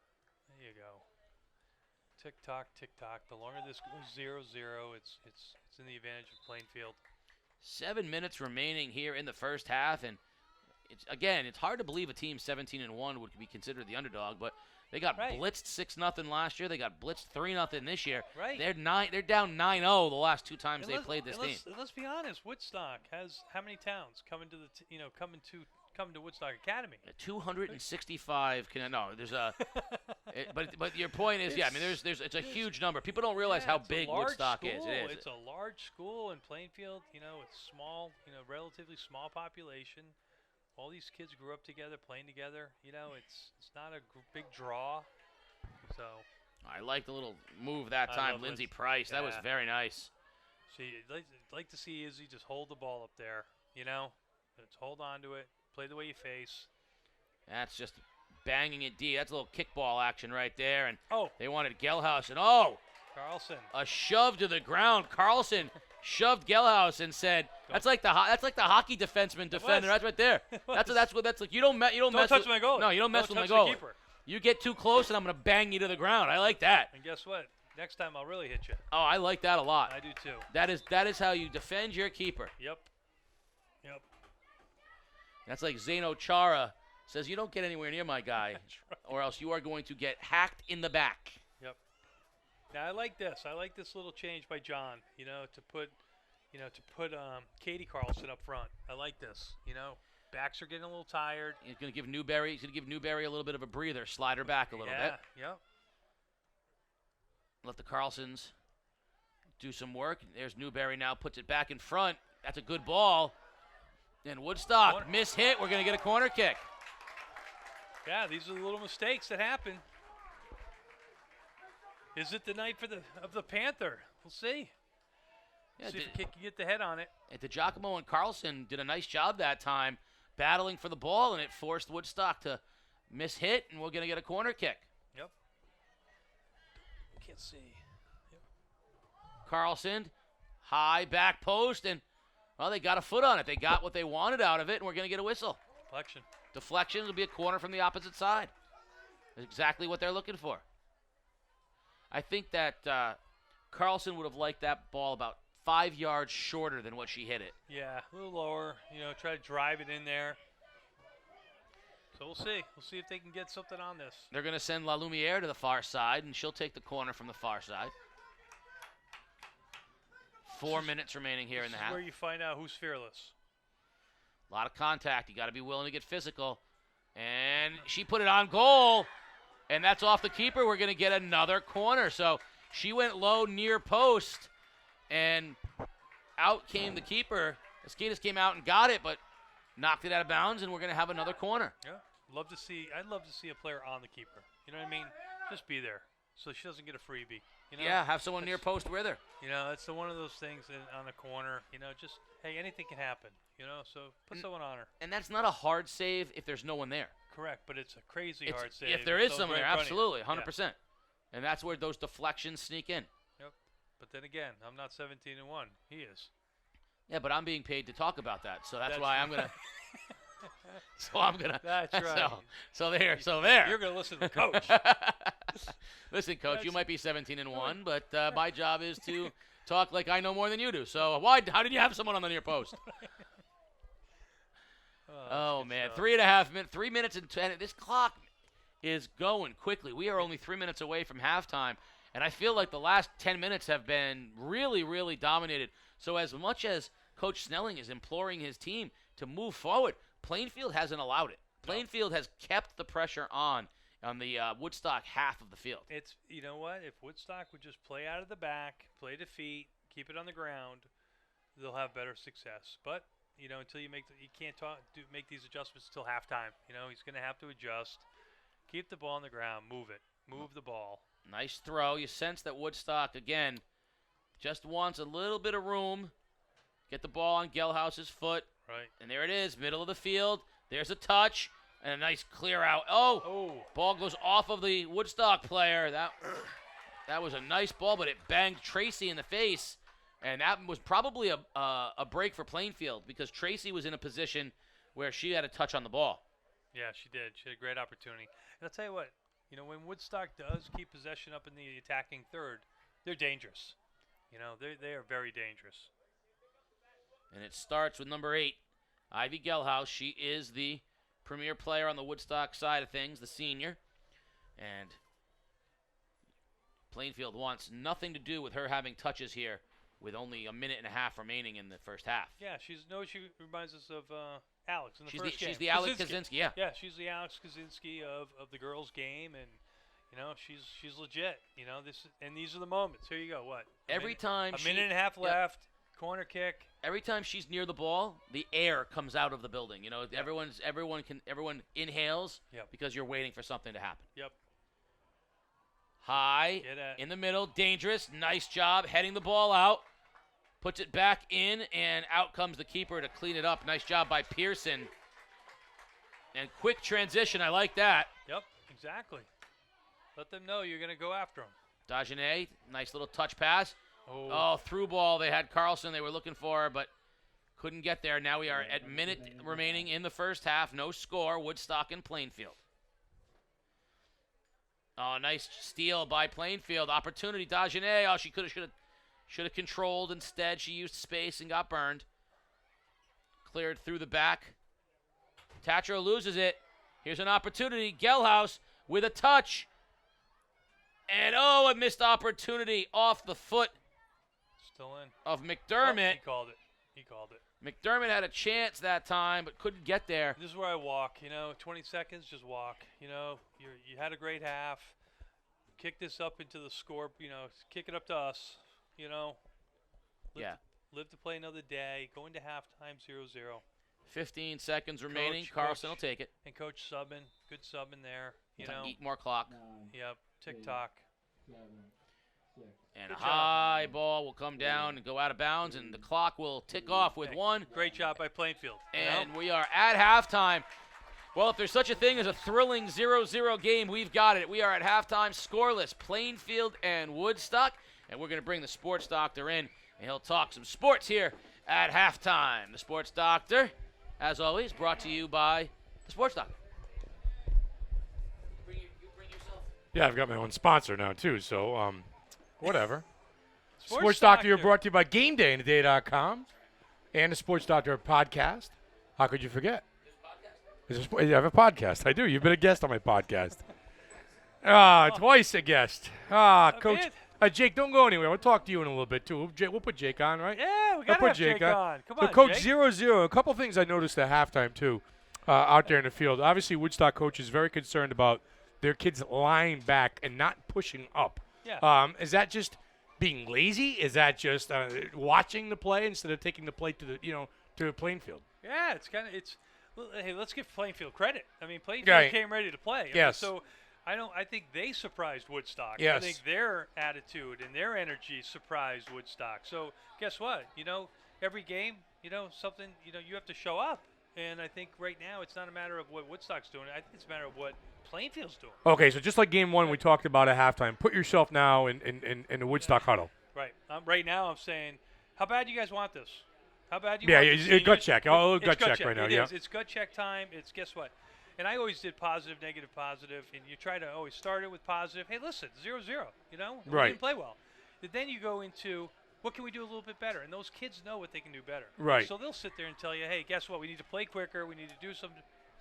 There you go. Tick-tock, tick-tock. The longer this goes 0-0, it's in the advantage of Plainfield. 7 minutes remaining here in the first half, and it's hard to believe a team 17-1 would be considered the underdog, but they got blitzed 6-0 last year. They got blitzed 3-0 this year. Right. They're down 9-0 the last 2 times they played this team. Let's be honest. Woodstock has how many towns coming to come to Woodstock Academy? 265. There's a. But your point is, it's a huge number. People don't realize how big Woodstock is. It is. It's a large school in Plainfield. It's small. Relatively small population. All these kids grew up together, playing together. It's not a big draw. So. I like the little move that time, Lindsey Price. That was very nice. See, I'd like to see Izzy just hold the ball up there. Just hold on to it. Play the way you face. That's just banging it deep. That's a little kickball action right there. And they wanted Gelhaus. And Carlson. A shove to the ground. Carlson shoved Gelhaus and said, "That's like the hockey defenseman defender. That's right there. That's what that's like. You don't mess touch with my goal. No, you don't mess with my touch the goal. keeper. You get too close, and I'm gonna bang you to the ground. I like that. And guess what? Next time I'll really hit you. Oh, I like that a lot. I do too. That is how you defend your keeper. Yep. That's like Zeno Chara says, you don't get anywhere near my guy, or else you are going to get hacked in the back. Yep. Now I like this. I like this little change by John. To put Katie Carlson up front. I like this. Backs are getting a little tired. He's going to give Newberry a little bit of a breather, slide her back a little bit. Yep. Let the Carlsons do some work. There's Newberry now, puts it back in front. That's a good ball. And Woodstock, miss hit. We're going to get a corner kick. Yeah, these are the little mistakes that happen. Is it the night of the Panther? We'll see. Yeah, see if the kick can get the head on it. DiGiacomo and Carlson did a nice job that time battling for the ball, and it forced Woodstock to miss hit, and we're going to get a corner kick. Yep. Can't see. Yep. Carlson, high back post, and they got a foot on it. They got what they wanted out of it, and we're going to get a whistle. Deflection will be a corner from the opposite side. That's exactly what they're looking for. I think that Carlson would have liked that ball about 5 yards shorter than what she hit it. Yeah, a little lower. Try to drive it in there. So we'll see. We'll see if they can get something on this. They're going to send La Lumiere to the far side, and she'll take the corner from the far side. 4 minutes remaining here in the half. Where you find out who's fearless. A lot of contact. You got to be willing to get physical. And she put it on goal, and that's off the keeper. We're going to get another corner. So she went low near post, and out came the keeper. Esquitas came out and got it, but knocked it out of bounds, and we're going to have another corner. Yeah, I'd love to see a player on the keeper. You know what I mean? Just be there so she doesn't get a freebie. Yeah, have someone near post with her. It's one of those things on a corner. Just, hey, anything can happen. So put someone on her. And that's not a hard save if there's no one there. Correct, but it's a crazy hard save. If there is someone there, absolutely, 100%. Yeah. And that's where those deflections sneak in. Yep. But then again, I'm not 17-1. He is. Yeah, but I'm being paid to talk about that, so that's why I'm gonna. So I'm gonna. That's right. So there. You're gonna listen to the coach. Listen, coach, you might be 17-1, but my job is to talk like I know more than you do. So how did you have someone on the near post? Oh man, 3.5 minutes, 3 minutes and 10. This clock is going quickly. We are only 3 minutes away from halftime, and I feel like the last 10 minutes have been really, really dominated. So as much as Coach Snelling is imploring his team to move forward, Plainfield hasn't allowed it. Plainfield has kept the pressure on the Woodstock half of the field. It's, you know what? If Woodstock would just play out of the back, play to feet, keep it on the ground, they'll have better success. But until you can't make these adjustments until halftime. He's going to have to adjust. Keep the ball on the ground. Move it. Move the ball. Nice throw. You sense that Woodstock again Just wants a little bit of room. Get the ball on Gelhaus's foot. Right. And there it is, middle of the field. There's a touch and a nice clear out. Oh. Ball goes off of the Woodstock player. That was a nice ball, but it banged Tracy in the face. And that was probably a break for Plainfield because Tracy was in a position where she had a touch on the ball. Yeah, she did. She had a great opportunity. And I'll tell you what, when Woodstock does keep possession up in the attacking third, they're dangerous. They are very dangerous. And it starts with number 8, Ivy Gelhaus. She is the premier player on the Woodstock side of things, the senior. And Plainfield wants nothing to do with her having touches here with only a minute and a half remaining in the first half. Yeah, she reminds us of Alex in the first game. She's the Alex Kaczynski, yeah. Yeah, she's the Alex Kaczynski of the girls' game, and she's legit. These are the moments. Here you go. What? A minute and a half left. Corner kick. Every time she's near the ball, the air comes out of the building. Yep. Everyone inhales because you're waiting for something to happen. Yep. High in the middle, dangerous. Nice job heading the ball out. Puts it back in, and out comes the keeper to clean it up. Nice job by Pearson. And quick transition. I like that. Yep, exactly. Let them know you're going to go after them. Dagenet, nice little touch pass. Oh, through ball. They had Carlson they were looking for, but couldn't get there. Now we are at minute remaining in the first half. No score. Woodstock and Plainfield. Oh, nice steal by Plainfield. Opportunity, Dagenet. Oh, she should have controlled. Instead, she used space and got burned. Cleared through the back. Tatro loses it. Here's an opportunity. Gelhaus with a touch. And, a missed opportunity off the foot. Still in. Of McDermott. Oh, he called it. McDermott had a chance that time, but couldn't get there. This is where I walk. 20 seconds, just walk. You had a great half. Kick this up into the score. Kick it up to us. Live to play another day. Go into halftime 0-0. 15 seconds remaining. Carlson will take it. And Coach subbing. Good subbing there. Eat more clock. Yep. Tick-tock. And a high ball will come down and go out of bounds, and the clock will tick off with one. Great job by Plainfield. And we are at halftime. Well, if there's such a thing as a thrilling 0-0 game, we've got it. We are at halftime, scoreless, Plainfield and Woodstock. And we're going to bring the sports doctor in, and he'll talk some sports here at halftime. The sports doctor, as always, brought to you by the sports doctor. You bring yourself? Yeah, I've got my own sponsor now, too, so whatever. Sports Doctor, you're brought to you by GameDayInTheDay.com and the Sports Doctor podcast. How could you forget? You have a podcast. I do. You've been a guest on my podcast. Twice a guest. Coach. Jake, don't go anywhere. We'll talk to you in a little bit, too. We'll put Jake on, right? Yeah, we got to have Jake on. Come on, Coach, Jake. 0-0. A couple things I noticed at halftime, too, out there in the field. Obviously, Woodstock coach is very concerned about their kids lying back and not pushing up. Yeah. Is that just being lazy? Is that just watching the play instead of taking the play to the Plainfield? Yeah, hey, let's give Plainfield credit. I mean, Plainfield came ready to play. Yes. I think they surprised Woodstock. Yes. I think their attitude and their energy surprised Woodstock. So guess what? Every game, something, you have to show up. And I think right now it's not a matter of what Woodstock's doing. I think it's a matter of what Plainfield's doing. Okay, so just like game one we talked about at halftime, put yourself now in the Woodstock huddle. Right. Right now I'm saying, how bad do you guys want this? How bad do you want this? Yeah, gut check. It's gut check right now. It is. It's gut check time. It's guess what? And I always did positive, negative, positive, and you try to always start it with positive. Hey, listen, 0-0, we didn't play well. But then you go into, what can we do a little bit better? And those kids know what they can do better. Right. So they'll sit there and tell you, hey, guess what? We need to play quicker. We need to do some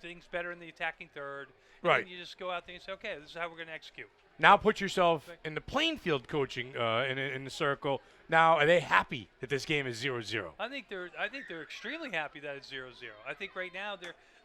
things better in the attacking third. Right. And you just go out there and say, okay, this is how we're going to execute. Now put yourself in the Plainfield coaching in the circle. Now, are they happy that this game is 0-0? I think they're extremely happy that it's 0-0. I think right now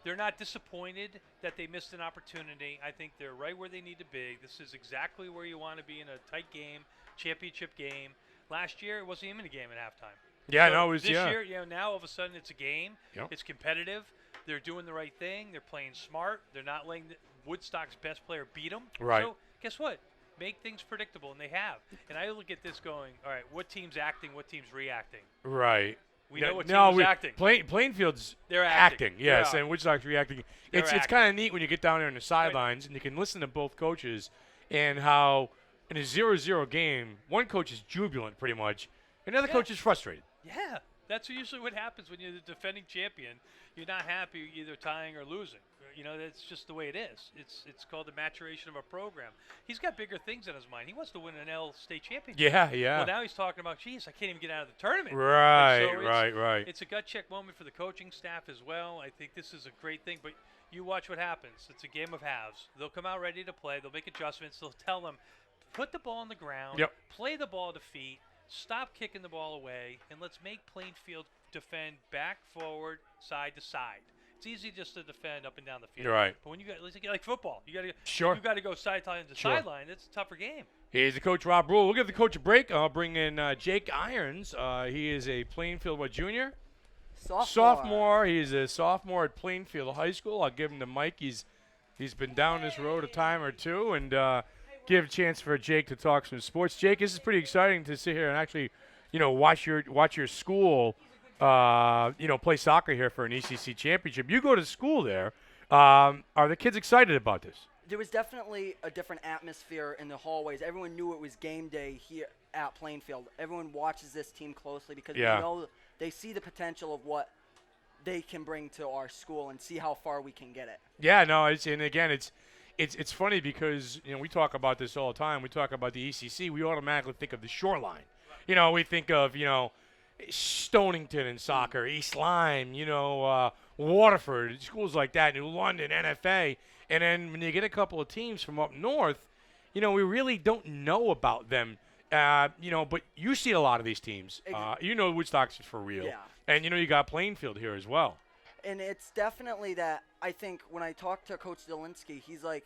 they're not disappointed that they missed an opportunity. I think they're right where they need to be. This is exactly where you want to be in a tight game, championship game. Last year, it wasn't even a game at halftime. Yeah, so no, it was, this year, now all of a sudden it's a game. Yep. It's competitive. They're doing the right thing. They're playing smart. They're not letting Woodstock's best player beat them. Right. So guess what? make things predictable, and they have. And I look at this going, all right, what team's acting, what team's reacting? Right. We know what team is acting. Plainfield's They're acting. yes, Yeah. and Woodstock's reacting. It's kind of neat when you get down there on the sidelines and you can listen to both coaches and how in a 0-0 game, one coach is jubilant pretty much, and the other coach is frustrated. Yeah, that's usually what happens when you're the defending champion. You're not happy either tying or losing. You know, that's just the way it is. It's called the maturation of a program. He's got bigger things in his mind. He wants to win an L state championship. Yeah. Well, now he's talking about, geez, I can't even get out of the tournament. Right, So right. It's a gut check moment for the coaching staff as well. I think this is a great thing. But you watch what happens. It's a game of halves. They'll come out ready to play. They'll make adjustments. They'll tell them, put the ball on the ground, play the ball to feet, stop kicking the ball away, and let's make Plainfield defend back, forward, side to side. It's easy just to defend up and down the field. Right. But when you got like football, you got to go sideline to Sure. sideline. It's a tougher game. Here's the coach, Rob Rule. We'll give the coach a break. I'll bring in Jake Irons. He is a Plainfield junior? Sophomore. He's a sophomore at Plainfield High School. I'll give him the mic. He's been down this road a time or two, and give a chance for Jake to talk some sports. Jake, this is pretty exciting to sit here and actually, watch your school, play soccer here for an ECC championship. You go to school there. Are the kids excited about this? There was definitely a different atmosphere in the hallways. Everyone knew it was game day here at Plainfield. Everyone watches this team closely because they see the potential of what they can bring to our school and see how far we can get it. Yeah, no, it's funny because we talk about this all the time. We talk about the ECC. We automatically think of the shoreline. We think of Stonington in soccer, East Lyme, Waterford, schools like that, New London, NFA. And then when you get a couple of teams from up north, we really don't know about them. But you see a lot of these teams. Woodstock's for real. Yeah. And you got Plainfield here as well. And it's definitely that. I think when I talked to Coach Delinsky, he's like,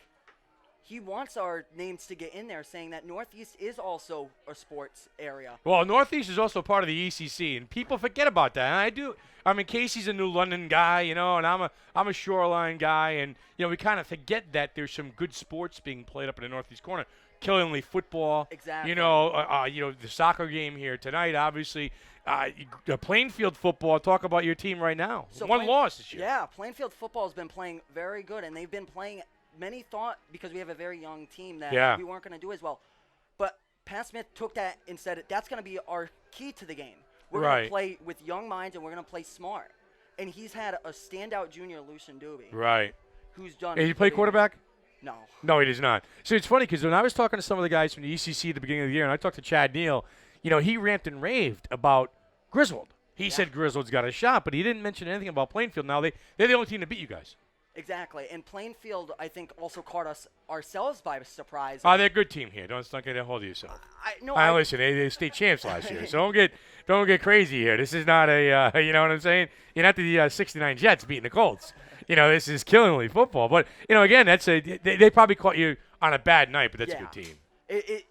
he wants our names to get in there, saying that Northeast is also a sports area. Well, Northeast is also part of the ECC, and people forget about that. And I do. I mean, Casey's a New London guy, and I'm a Shoreline guy, and we kind of forget that there's some good sports being played up in the Northeast corner. Killingly football. Exactly. The soccer game here tonight, obviously. Plainfield football. Talk about your team right now. So One loss this year. Yeah, Plainfield football has been playing very good, and they've been playing. Many thought because we have a very young team that we weren't going to do as well, but Pat Smith took that and said that's going to be our key to the game. We're going to play with young minds and we're going to play smart. And he's had a standout junior, Lucian Doobie. Right. Who's done. Hey, you play quarterback? No. No, he does not. So it's funny because when I was talking to some of the guys from the ECC at the beginning of the year, and I talked to Chad Neal, he ranted and raved about Griswold. He said Griswold's got a shot, but he didn't mention anything about Plainfield. Now they're the only team to beat you guys. Exactly. And Plainfield, I think, also caught us ourselves by surprise. They're a good team here. Don't get a hold of yourself. Listen, they're state champs last year, so don't get crazy here. This is not a you know what I'm saying? You're not the '69 Jets beating the Colts. This is Killingly football. But again, they probably caught you on a bad night, but that's a good team.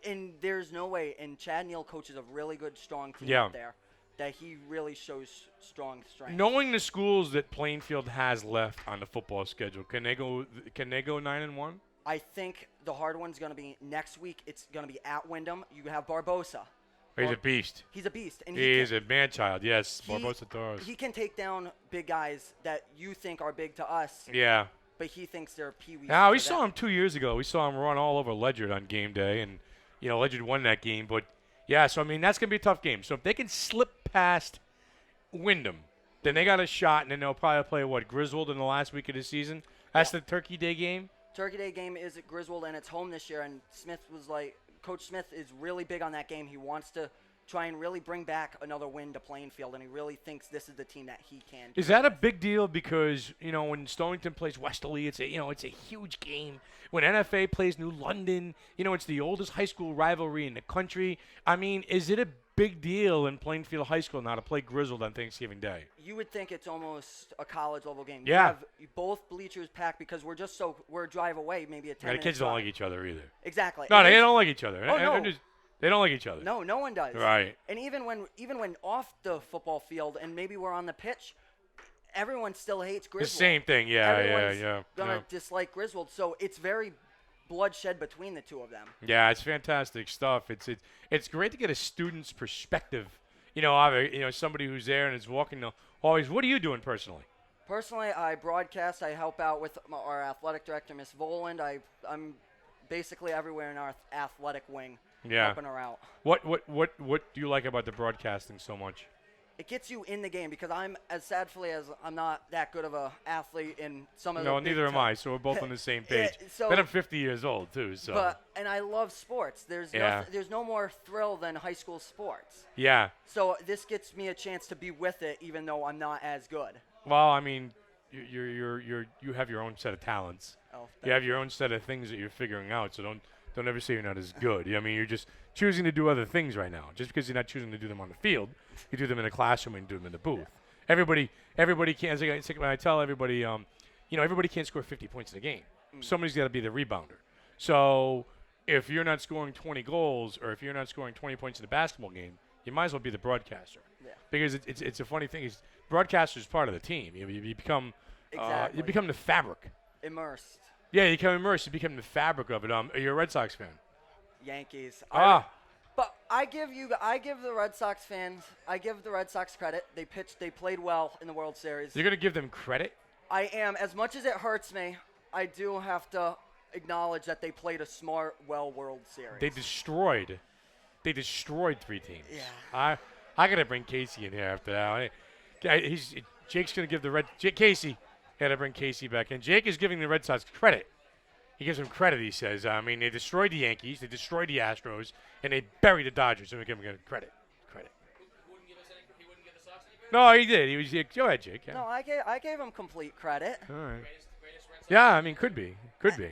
And there's no way. And Chad Neal coaches a really good, strong team out there. That he really shows strong strength. Knowing the schools that Plainfield has left on the football schedule, can they go 9-1? I think the hard one's going to be next week. It's going to be at Wyndham. You have Barbosa. He's a beast. He's a beast. And he is a man-child, yes. Barbosa Torres. He can take down big guys that you think are big to us. Yeah. But he thinks they're peewees. Now, we saw him 2 years ago. We saw him run all over Ledyard on game day, and, Ledyard won that game, but yeah, so, that's going to be a tough game. So if they can slip past Wyndham, then they got a shot, and then they'll probably play, Griswold in the last week of the season? That's the Turkey Day game? Turkey Day game is at Griswold, and it's home this year, and Smith was like, Coach Smith is really big on that game. He wants to try and really bring back another win to Plainfield, and he really thinks this is the team that he can. Is that a big deal? Because when Stonington plays Westerly, it's a huge game. When NFA plays New London, it's the oldest high school rivalry in the country. Is it a big deal in Plainfield High School now to play Griswold on Thanksgiving Day? You would think it's almost a college level game. Yeah. You have both bleachers packed because we're a drive away, maybe a 10 minute The kids don't drive. like each other either. Exactly. No, they don't like each other. Oh, no. They don't like each other. No, no one does. Right. And even when off the football field and maybe we're on the pitch, everyone still hates Griswold. The same thing, yeah. Everyone's gonna dislike Griswold. So it's very bloodshed between the two of them. Yeah, it's fantastic stuff. It's great to get a student's perspective. Somebody who's there and is walking the hallways. What are you doing personally? Personally, I broadcast. I help out with our athletic director, Miss Voland. I'm basically everywhere in our athletic wing, helping her out. What do you like about the broadcasting so much? It gets you in the game because sadly as I'm not that good of a athlete in some of No, neither am I. So we're both on the same page. Then I'm 50 years old too. So. And I love sports. There's no more thrill than high school sports. Yeah. So this gets me a chance to be with it, even though I'm not as good. Well, I mean, you have your own set of talents. Oh, you have your own set of things that you're figuring out. So don't ever say you're not as good. I mean, you're just choosing to do other things right now. Just because you're not choosing to do them on the field, you do them in the classroom and do them in the booth. Everybody can't. When I tell everybody, everybody can't score 50 points in a game. Somebody's got to be the rebounder. So if you're not scoring 20 goals or if you're not scoring 20 points in a basketball game, you might as well be the broadcaster. Yeah. Because it's a funny thing. Broadcaster is part of the team. You become exactly. You become the fabric. Immersed. Yeah, you become immersed. You become the fabric of it. Are you a Red Sox fan? Yankees. But I give the Red Sox fans, I give the Red Sox credit. They played well in the World Series. You're gonna give them credit? I am. As much as it hurts me, I do have to acknowledge that they played a smart, World Series. They destroyed 3 teams. Yeah. I gotta bring Casey in here after that. Jake's gonna give Casey. Had to bring Casey back in. Jake is giving the Red Sox credit. He gives them credit, he says. I mean, they destroyed the Yankees, they destroyed the Astros, and they buried the Dodgers. So we give him credit. He wouldn't give the Sox any credit? No, he did. Go ahead, Jake. Yeah. No, I gave him complete credit. All right. Greatest Red Sox Yeah, I mean, could be. One of the 5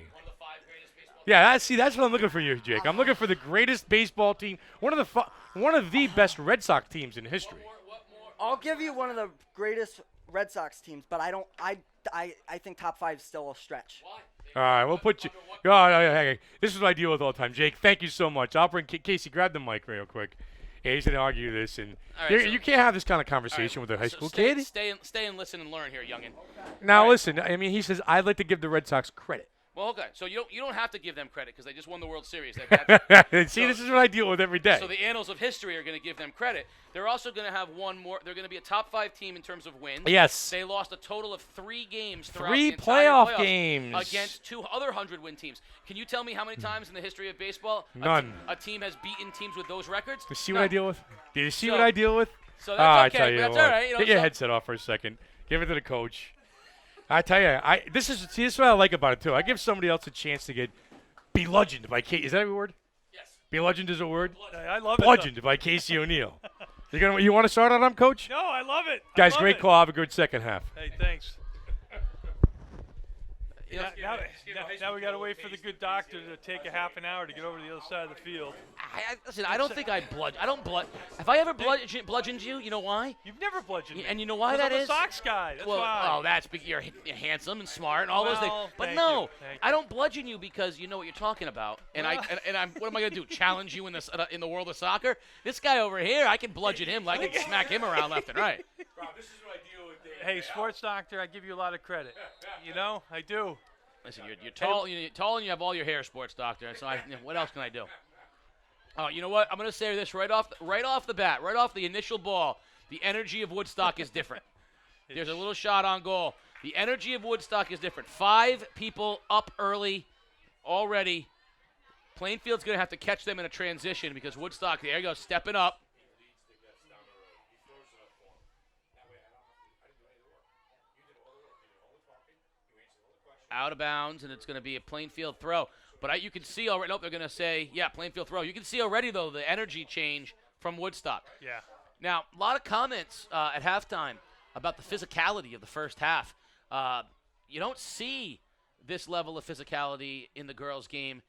greatest baseball teams. Yeah, that's what I'm looking for you, Jake. I'm looking for the greatest baseball team, one of the best Red Sox teams in history. What more? I'll give you one of the greatest Red Sox teams, but I think top 5 is still a stretch. Why? All right, we'll put you. Hey, this is what I deal with all the time, Jake. Thank you so much. I'll bring Casey. Grab the mic real quick. Yeah, he's gonna argue this, and you can't have this kind of conversation with a high school kid. Stay and listen and learn here, youngin. Now listen. I mean, he says I'd like to give the Red Sox credit. Well, okay. So you don't have to give them credit because they just won the World Series. See, this is what I deal with every day. So the annals of history are going to give them credit. They're also going to have one more. They're going to be a top 5 team in terms of wins. Yes. They lost a total of 3 games throughout 3 the entire playoff games against 2 other 100-win teams. Can you tell me how many times in the history of baseball None. A team has beaten teams with those records? You see what I deal with? Do you see what I deal with? So that's okay. I tell you That's what. all right. Get your headset off for a second. Give it to the coach. I tell you, this is what I like about it too. I give somebody else a chance to get bludgeoned by Casey. Is that a word? Yes. Bludgeoned is a word. I love it. Bludgeoned by Casey O'Neill. You want to start on him, Coach? No, I love it. Guys, great call. Have a good second half. Hey, thanks. Now we got to wait for the good doctor to take a half an hour to get over to the other side of the field. Listen, I don't think I don't bludgeon. Have I ever bludgeoned you? You know why? You've never bludgeoned me. And you know why 'Cause that I'm is? a Sox guy. That's well, why. oh, that's because you're handsome and smart and all those things. But thank no, you, thank I don't bludgeon you because you know what you're talking about. And I'm what am I gonna do? Challenge you in the world of soccer? This guy over here, I can bludgeon him. I can smack him around left and right. Rob, this is what I deal with. Hey, sports doctor, I give you a lot of credit. You know, I do. Listen, you're tall. You're tall and you have all your hair, sports doctor. So what else can I do? Oh, you know what? I'm gonna say this right off the bat, right off the initial ball. The energy of Woodstock is different. There's a little shot on goal. The energy of Woodstock is different. 5 people up early already. Plainfield's gonna have to catch them in a transition because Woodstock, there you go, stepping up. Out of bounds, and it's going to be a Plainfield throw. But you can see already. Nope, they're going to say, yeah, Plainfield throw. You can see already, though, the energy change from Woodstock. Yeah. Now, a lot of comments at halftime about the physicality of the first half. You don't see this level of physicality in the girls' game.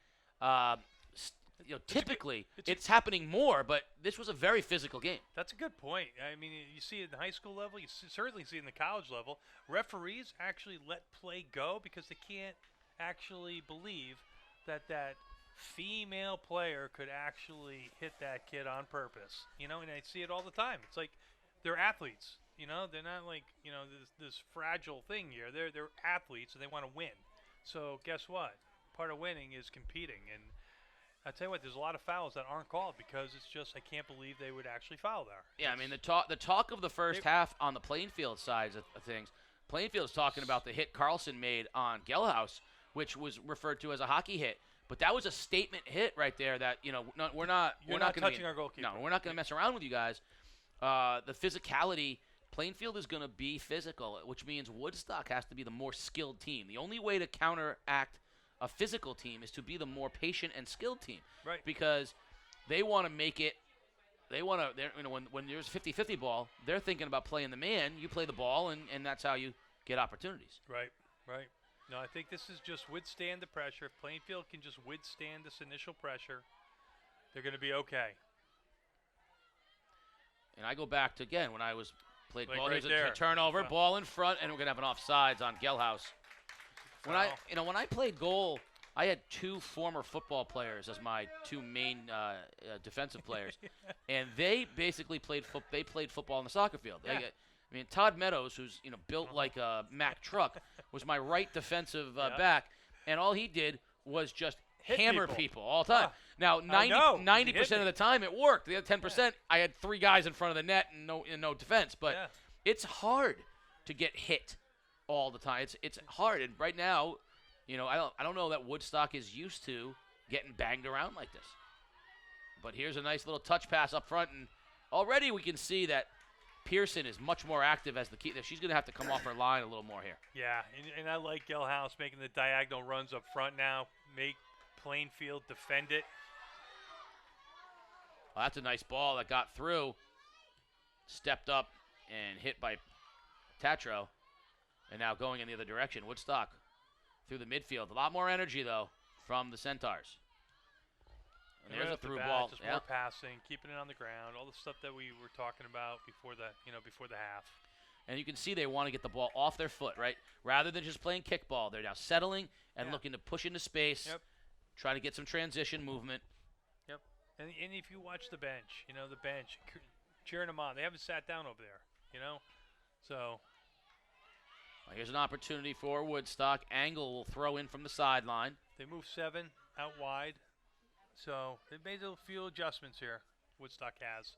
Typically, it's happening more, but this was a very physical game. That's a good point. I mean, you see it in the high school level. You certainly see it in the college level. Referees actually let play go because they can't actually believe that female player could actually hit that kid on purpose. And I see it all the time. It's like they're athletes. They're not like this fragile thing here. They're athletes and they want to win. So guess what? part of winning is competing. And I tell you what, there's a lot of fouls that aren't called because it's just I can't believe they would actually foul there. Yeah, I mean the talk of the first half on the Plainfield side of things. Plainfield's talking about the hit Carlson made on Gelhaus, which was referred to as a hockey hit. But that was a statement hit right there. That we're not gonna touching our goalkeeper. No, we're not going to mess around with you guys. The physicality. Plainfield is going to be physical, which means Woodstock has to be the more skilled team. The only way to counteract a physical team is to be the more patient and skilled team. Right. Because they want to make it. They want to. When there's a 50-50 ball, they're thinking about playing the man. You play the ball, and that's how you get opportunities. Right. No, I think this is just withstand the pressure. If Plainfield can just withstand this initial pressure, they're going to be okay. And I go back to, again, when I was played Like ball. right There's there. a turnover, ball in front, and we're going to have an offsides on Gelhaus. When I played goal, I had two former football players as my two main defensive players, and they basically played football on the soccer field. Yeah. I mean, Todd Meadows, who's built like a Mack truck, was my right defensive back, and all he did was just Hit hammer people all the time. Now, 90% of the time it worked. The other 10%, I had three guys in front of the net and no defense. But it's hard to get hit all the time. It's hard, and right now, I don't know that Woodstock is used to getting banged around like this. But here's a nice little touch pass up front, and already we can see that Pearson is much more active as the key. She's going to have to come off her line a little more here. Yeah, and I like Gelhaus making the diagonal runs up front now. Make Plainfield defend it. Well, that's a nice ball that got through. Stepped up and hit by Tatro. And now going in the other direction. Woodstock through the midfield. A lot more energy, though, from the Centaurs. And there's a through ball. Just more passing, keeping it on the ground, all the stuff that we were talking about before the half. And you can see they want to get the ball off their foot, right? Rather than just playing kickball, they're now settling and looking to push into space, try to get some transition movement. Yep. And if you watch the bench, the bench cheering them on. They haven't sat down over there, So. Well, here's an opportunity for Woodstock. Angle will throw in from the sideline. They move 7 out wide. So they've made a few adjustments here. Woodstock has.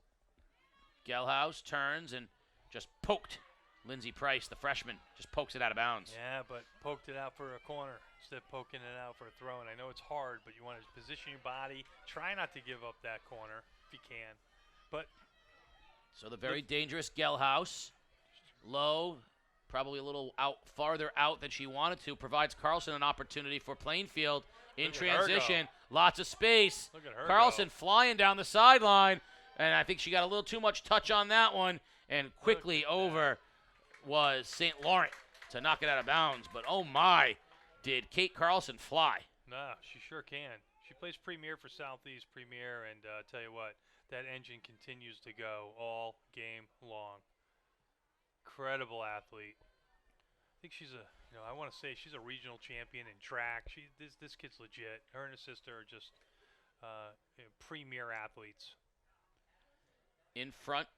Gelhaus turns and just poked. Lindsey Price, the freshman, just pokes it out of bounds. Yeah, but poked it out for a corner instead of poking it out for a throw. And I know it's hard, but you want to position your body. Try not to give up that corner if you can. But so the very dangerous Gelhaus, low, probably a little farther out than she wanted to, provides Carlson an opportunity for Plainfield in transition. Lots of space. Look at her Carlson flying down the sideline, and I think she got a little too much touch on that one, and quickly over was St. Laurent to knock it out of bounds. But oh my, did Kate Carlson fly. No, she sure can. She plays Premier for Southeast Premier, and tell you what, that engine continues to go all game long. Incredible athlete. I think she's I want to say she's a regional champion in track. This kid's legit. Her and her sister are just premier athletes. In front.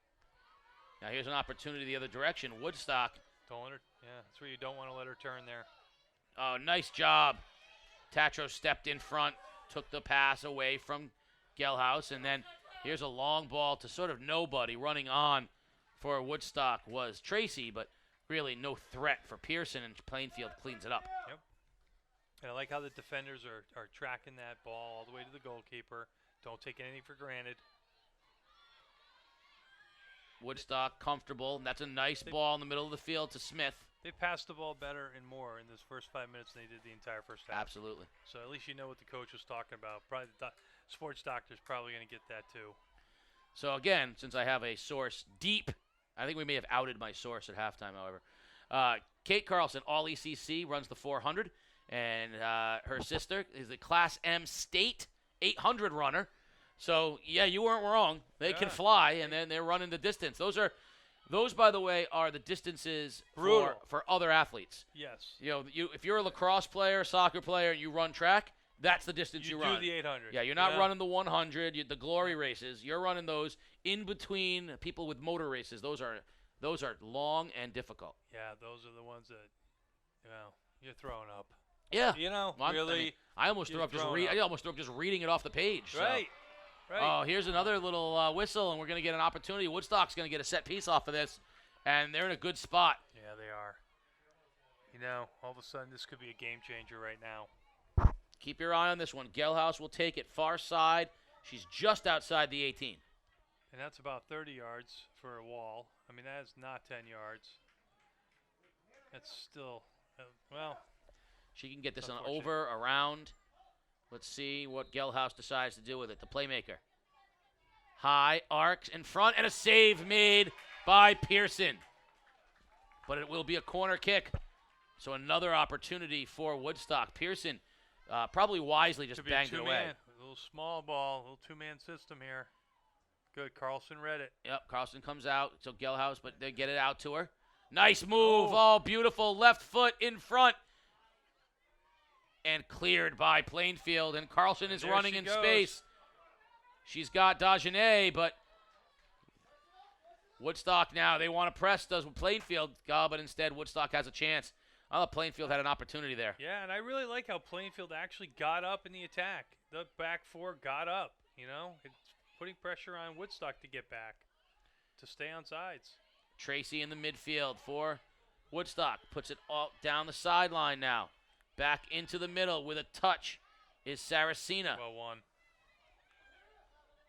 Now here's an opportunity the other direction. Woodstock. Don't let her. Yeah, that's where you don't want to let her turn there. Oh, nice job. Tatro stepped in front, took the pass away from Gelhaus, and then here's a long ball to sort of nobody. Running on for Woodstock was Tracy, but really no threat for Pearson, and Plainfield cleans it up. Yep. And I like how the defenders are tracking that ball all the way to the goalkeeper. Don't take anything for granted. Woodstock comfortable. And that's a nice ball in the middle of the field to Smith. They passed the ball better and more in this first 5 minutes than they did the entire first half. Absolutely. So at least you know what the coach was talking about. Probably the sports doctor's probably going to get that too. So again, since I have a source deep, I think we may have outed my source at halftime, however. Kate Carlson, all ECC, runs the 400, and her sister is the Class M State 800 runner. So, yeah, you weren't wrong. They can fly, and then they're running the distance. Those, by the way, are the distances for other athletes. Yes. If you're a lacrosse player, soccer player, and you run track, that's the distance you run. You do the 800. Yeah, you're not running the 100, the glory races. You're running those in between people with motor races. Those are long and difficult. Yeah, those are the ones that, you're throwing up. Yeah. Really. I almost threw up just reading it off the page. So. Right. Oh, here's another little whistle, and we're going to get an opportunity. Woodstock's going to get a set piece off of this, and they're in a good spot. Yeah, they are. You know, all of a sudden this could be a game changer right now. Keep your eye on this one. Gelhaus will take it far side. She's just outside the 18. And that's about 30 yards for a wall. I mean, that is not 10 yards. That's still, well. She can get this on over, around. Let's see what Gelhaus decides to do with it. The playmaker. High, arcs in front, and a save made by Pearson. But it will be a corner kick. So another opportunity for Woodstock. Pearson probably wisely just banged it away. A little small ball, a little two-man system here. Good, Carlson read it. Yep, Carlson comes out, so Gelhaus, but they get it out to her. Nice move, oh, beautiful, left foot in front. And cleared by Plainfield, and Carlson is running in space. She's got Dagenet, but Woodstock now, they want to press, does Plainfield, but instead Woodstock has a chance. I thought Plainfield had an opportunity there. Yeah, and I really like how Plainfield actually got up in the attack. The back four got up, you know. It's putting pressure on Woodstock to get back, to stay on sides. Tracy in the midfield for Woodstock. Puts it all down the sideline now. Back into the middle with a touch is Saracena. Well won.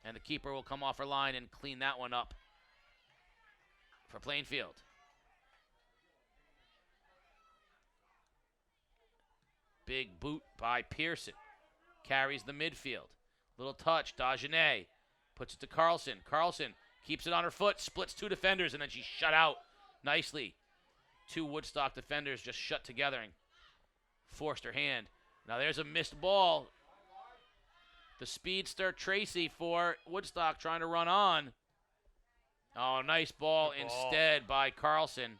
And the keeper will come off her line and clean that one up for Plainfield. Big boot by Pearson. Carries the midfield. Little touch, Dagenet. Puts it to Carlson. Carlson keeps it on her foot, splits two defenders, and then she's shut out nicely. Two Woodstock defenders just shut together and forced her hand. Now there's a missed ball. The speedster Tracy for Woodstock trying to run on. Oh, nice ball instead by Carlson.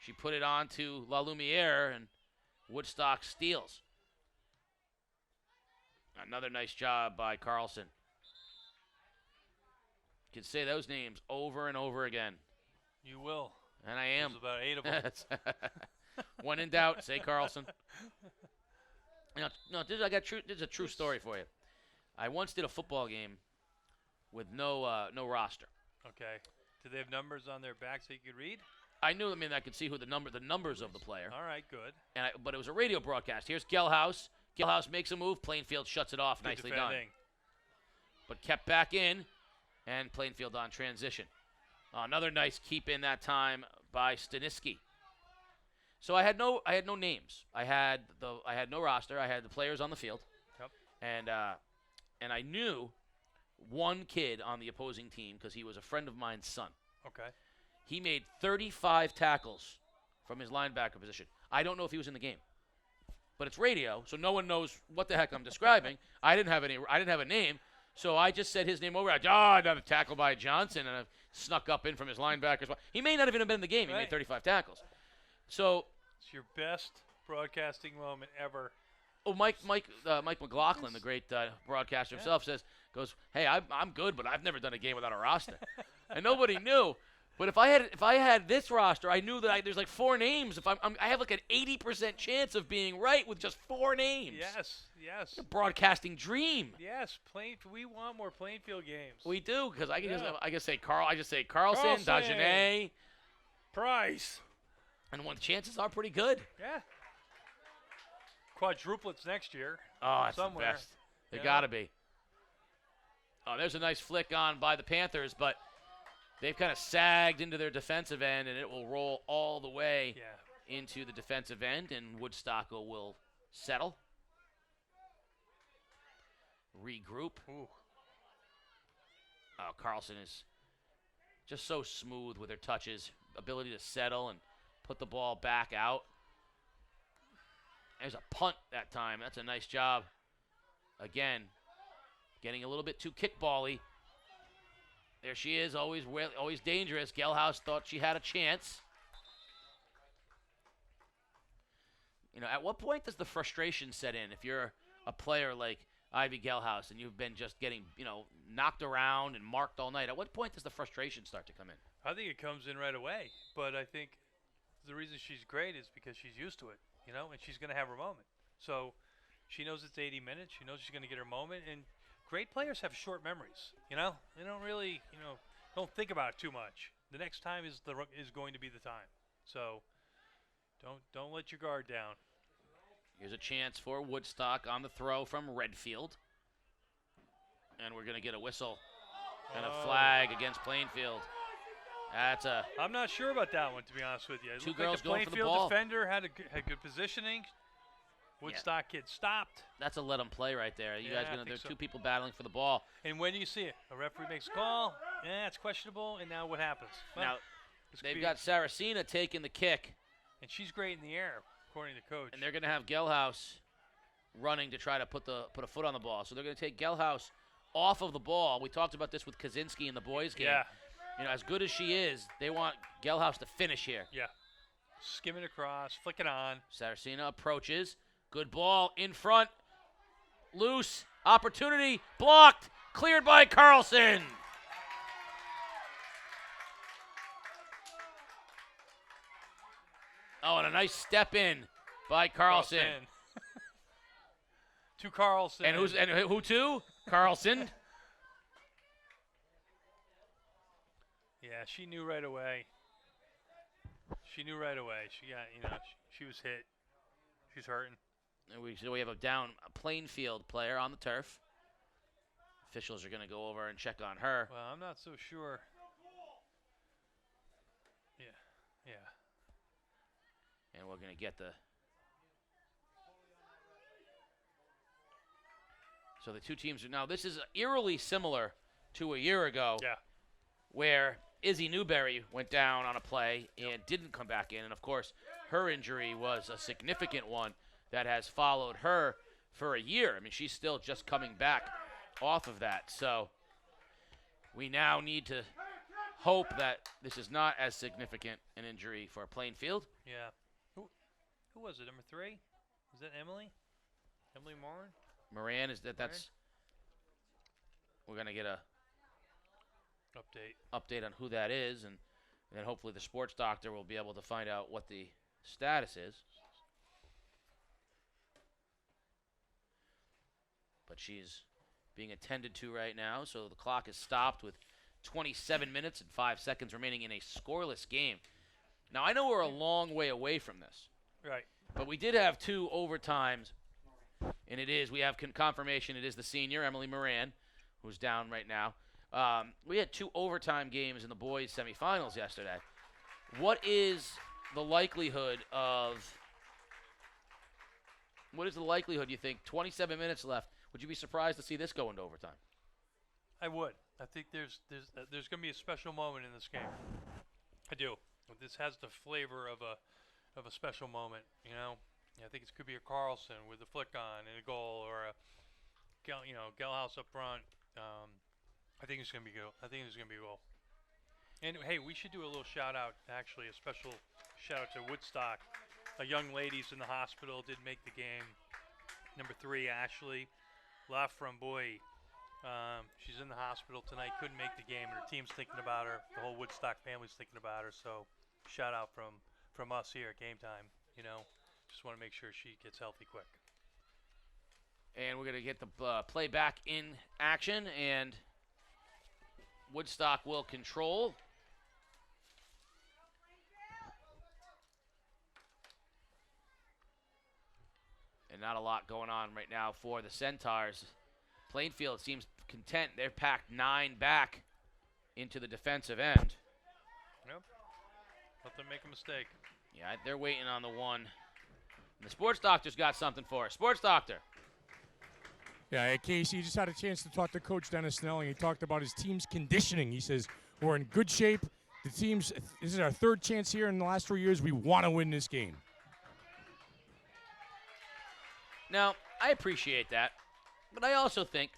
She put it on to La Lumiere, and Woodstock steals. Another nice job by Carlson. You can say those names over and over again. You will. And I am. There's about 8 of them. When in doubt, say Carlson. No, this is a true story for you. I once did a football game with no roster. Okay. Do they have numbers on their backs that you could read? I knew. I mean, I could see who the numbers of the player. All right, good. But it was a radio broadcast. Here's Gelhaus. Gelhaus makes a move. Plainfield shuts it off. Good Nicely defending. done. But kept back in, and Plainfield on transition. Another nice keep in that time by Staniski. So I had no names. I had no roster. I had the players on the field. Yep. And I knew one kid on the opposing team because he was a friend of mine's son. Okay. He made 35 tackles from his linebacker position. I don't know if he was in the game, but it's radio, so no one knows what the heck I'm describing. I didn't have a name, so I just said his name over. Another tackle by Johnson, and I snuck up in from his linebacker. He may not even have been in the game. He made 35 tackles. So it's your best broadcasting moment ever. Oh, Mike McLaughlin, the great broadcaster himself, goes, "Hey, I'm good, but I've never done a game without a roster," and nobody knew. But if I had this roster, I knew that there's like 4 names. If I have like an 80% chance of being right with just 4 names. Yes. A broadcasting dream. Yes, we want more Plainfield games. We do, because I can say Carlson, Dagenet, Price, and the chances are pretty good. Yeah. Quadruplets next year. Oh, that's somewhere. The best. They gotta be. Oh, there's a nice flick on by the Panthers, but they've kind of sagged into their defensive end, and it will roll all the way into the defensive end, and Woodstock will settle. Regroup. Ooh. Oh, Carlson is just so smooth with her touches, ability to settle and put the ball back out. There's a punt that time. That's a nice job. Again, getting a little bit too kickball-y. There she is, always dangerous. Gelhaus thought she had a chance. You know, at what point does the frustration set in if you're a player like Ivy Gelhaus and you've been just getting, knocked around and marked all night? At what point does the frustration start to come in? I think it comes in right away, but I think the reason she's great is because she's used to it, and she's going to have her moment. So She knows it's 80 minutes. She knows she's going to get her moment. And great players have short memories. You know, they don't really, don't think about it too much. The next time is going to be the time. So don't let your guard down. Here's a chance for Woodstock on the throw from Redfield. And we're going to get a whistle and a flag against Plainfield. I'm not sure about that one, to be honest with you. It Two looked girls like the going for the Plainfield ball. defender had good positioning. Woodstock kid stopped. That's a let them play right there. You Yeah, guys I there's think so. two people battling for the ball. And when do you see it? A referee makes a call. Yeah, it's questionable. And now what happens? Well, Now, this could they've be- got Saracena taking the kick, and she's great in the air, according to coach. and they're going to have Gelhaus running to try to put a foot on the ball. So they're going to take Gelhaus off of the ball. We talked about this with Kaczynski in the boys' game. Yeah, As good as she is, they want Gelhaus to finish here. yeah. Skim it across, flick it on. Saracena approaches. Good ball in front. Loose. Opportunity. Blocked. Cleared by Carlson. Oh, and a nice step in by Carlson. To Carlson. And who to? Carlson. Yeah, she knew right away. She got, she was hit. She's hurting. And so we have a Plainfield player on the turf. Officials are going to go over and check on her. Well, I'm not so sure. Yeah. And we're going to get the... So the two teams are now... This is eerily similar to a year ago. Yeah. Where Izzy Newberry went down on a play and didn't come back in. And, of course, her injury was a significant one that has followed her for a year. I mean, she's still just coming back off of that. So we now need to hope that this is not as significant an injury for Plainfield. Yeah. Who was it? Number 3? Is that Emily? Emily Moran? Moran is that's. We're going to get a update on who that is, and then hopefully the sports doctor will be able to find out what the status is. But she's being attended to right now, so the clock is stopped with 27 minutes and 5 seconds remaining in a scoreless game. Now, I know we're a long way away from this. Right. But we did have 2 overtimes, and we have confirmation it is the senior, Emily Moran, who's down right now. We had 2 overtime games in the boys' semifinals yesterday. What is the likelihood, you think, 27 minutes left? Would you be surprised to see this go into overtime? I would. I think there's going to be a special moment in this game. I do. This has the flavor of a special moment, I think it could be a Carlson with a flick on and a goal, or a Gelhaus up front. I think it's going to be good. I think it's going to be a goal. And hey, we should do a little shout out, actually, a special shout out to Woodstock. A young lady's in the hospital, did make the game. Number 3, Ashley Laframboy. She's in the hospital tonight, couldn't make the game, and her team's thinking about her. The whole Woodstock family's thinking about her. So, shout out from us here at Game Time. Just want to make sure she gets healthy quick. And we're going to get the play back in action, and Woodstock will control. And not a lot going on right now for the Centaurs. Plainfield seems content. They're packed 9 back into the defensive end. Yep. Let them make a mistake. Yeah, they're waiting on the one. And the sports doctor's got something for us. Sports doctor. Yeah, hey, Casey, you just had a chance to talk to Coach Dennis Snelling. He talked about his team's conditioning. He says, we're in good shape. This is our 3rd chance here in the last 3 years. We want to win this game. Now, I appreciate that, but I also think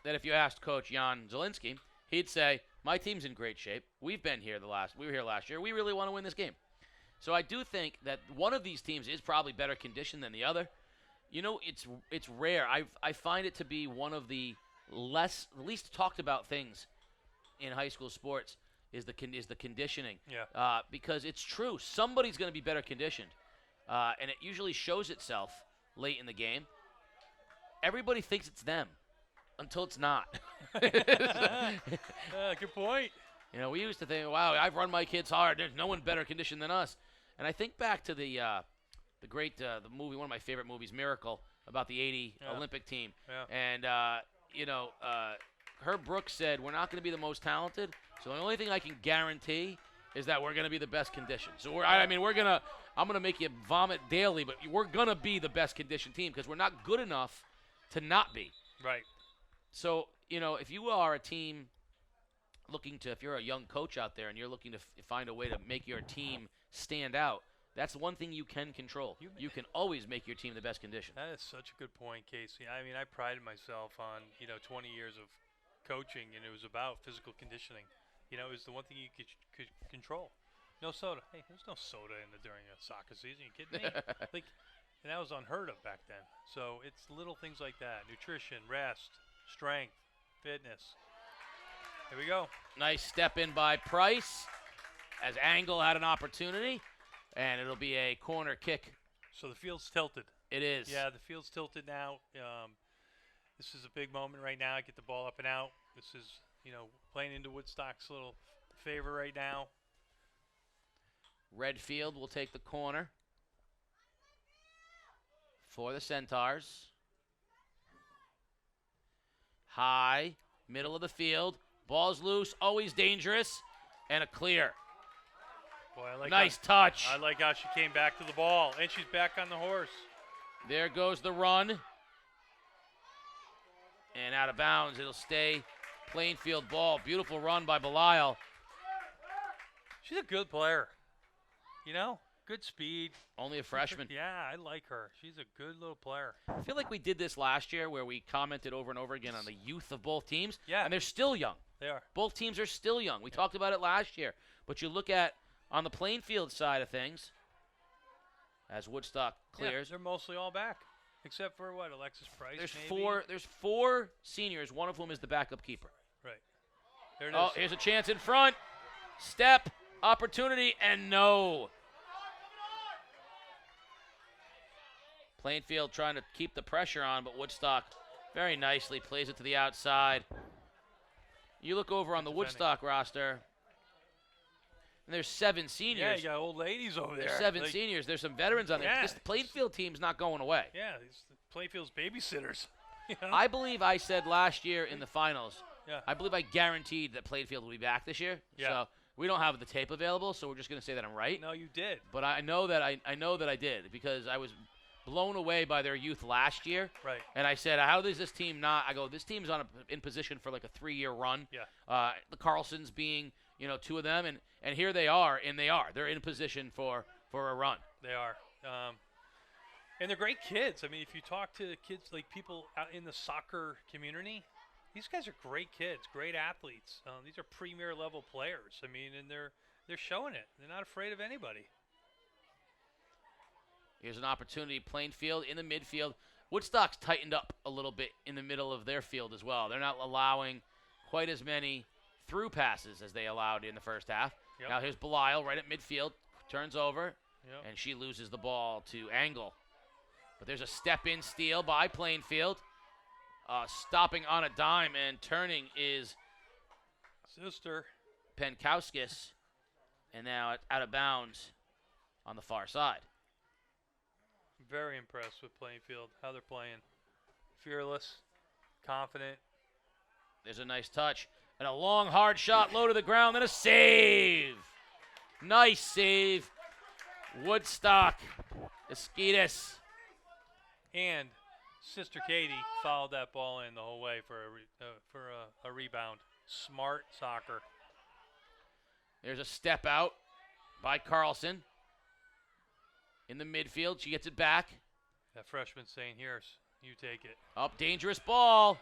that if you asked Coach Jan Zielinski, he'd say, my team's in great shape. We've been here we were here last year. We really want to win this game. So I do think that one of these teams is probably better conditioned than the other. It's rare. I find it to be one of the least talked about things in high school sports is the conditioning. Yeah. Because it's true. Somebody's going to be better conditioned, and it usually shows itself late in the game. everybody thinks it's them until it's not. Good point. You know, we used to think, wow, I've run my kids hard. There's no one better conditioned than us. And I think back to the great the movie, one of my favorite movies, Miracle, about the '80 Olympic team. Yeah. And Herb Brooks said, we're not going to be the most talented, so the only thing I can guarantee is that we're going to be the best conditioned. So I'm going to make you vomit daily, but we're going to be the best conditioned team because we're not good enough to not be. Right. So, if you are a team if you're a young coach out there and you're looking to find a way to make your team stand out, that's one thing you can control. You can always make your team the best condition. That is such a good point, Casey. I mean, I prided myself on, 20 years of coaching, and it was about physical conditioning. It was the one thing you could control. No soda. Hey, there's no soda during a soccer season. You kidding me? And that was unheard of back then. So it's little things like that: nutrition, rest, strength, fitness. Here we go. Nice step in by Price as Angle had an opportunity, and it'll be a corner kick. So the field's tilted. It is. Yeah, the field's tilted now. This is a big moment right now. Get the ball up and out. This is, playing into Woodstock's little favor right now. Redfield will take the corner for the Centaurs. High, middle of the field. Ball's loose, always dangerous, and a clear. Boy, I like nice touch. I like how she came back to the ball, and she's back on the horse. There goes the run. And out of bounds, it'll stay Plainfield ball. Beautiful run by Belial. She's a good player. Good speed. Only a freshman. Yeah, I like her. She's a good little player. I feel like we did this last year where we commented over and over again on the youth of both teams. Yeah. And they're still young. They are. Both teams are still young. We talked about it last year. But you look at on the Plainfield side of things, as Woodstock clears. Yeah, they're mostly all back. Except for what, Alexis Price? There's four seniors, one of whom is the backup keeper. Right. There it is. Oh, here's a chance in front. Step, opportunity, and no. Plainfield trying to keep the pressure on, but Woodstock very nicely plays it to the outside. You look over on the Woodstock roster, and there's 7 seniors. Yeah, you got old ladies over there. There's 7 seniors. There's some veterans on there. Yeah. This Plainfield team's not going away. Yeah, these Plainfield's babysitters. I believe I said last year in the finals, Yeah. I believe I guaranteed that Plainfield will be back this year. Yeah. So we don't have the tape available, so we're just going to say that I'm right. No, you did. But I know that I did because I was blown away by their youth last year. Right. And I said, how does this team not? I go, this team's in position for like a 3-year run. Yeah. The Carlsons being, 2 of them, and here they are, and they're in position for a run. They are. And they're great kids. I mean, if you talk to kids, like people out in the soccer community, these guys are great kids, great athletes. These are premier level players. I mean, and they're showing it. They're not afraid of anybody. Here's an opportunity, Plainfield in the midfield. Woodstock's tightened up a little bit in the middle of their field as well. They're not allowing quite as many through passes as they allowed in the first half. Yep. Now here's Belial right at midfield, turns over, Yep. and she loses the ball to Angle. But there's a step-in steal by Plainfield. Stopping on a dime and turning is Sister. Penkowskis, and now out of bounds on the far side. Very impressed with Plainfield, how they're playing. Fearless, confident. There's a nice touch. And a long, hard shot low to the ground, then a save. Nice save. Woodstock. Esquitas. And Sister Katie followed that ball in the whole way for a rebound. Smart soccer. There's a step out by Carlson. In the midfield, she gets it back. That freshman saying, "Here's, you take it." Up, dangerous ball.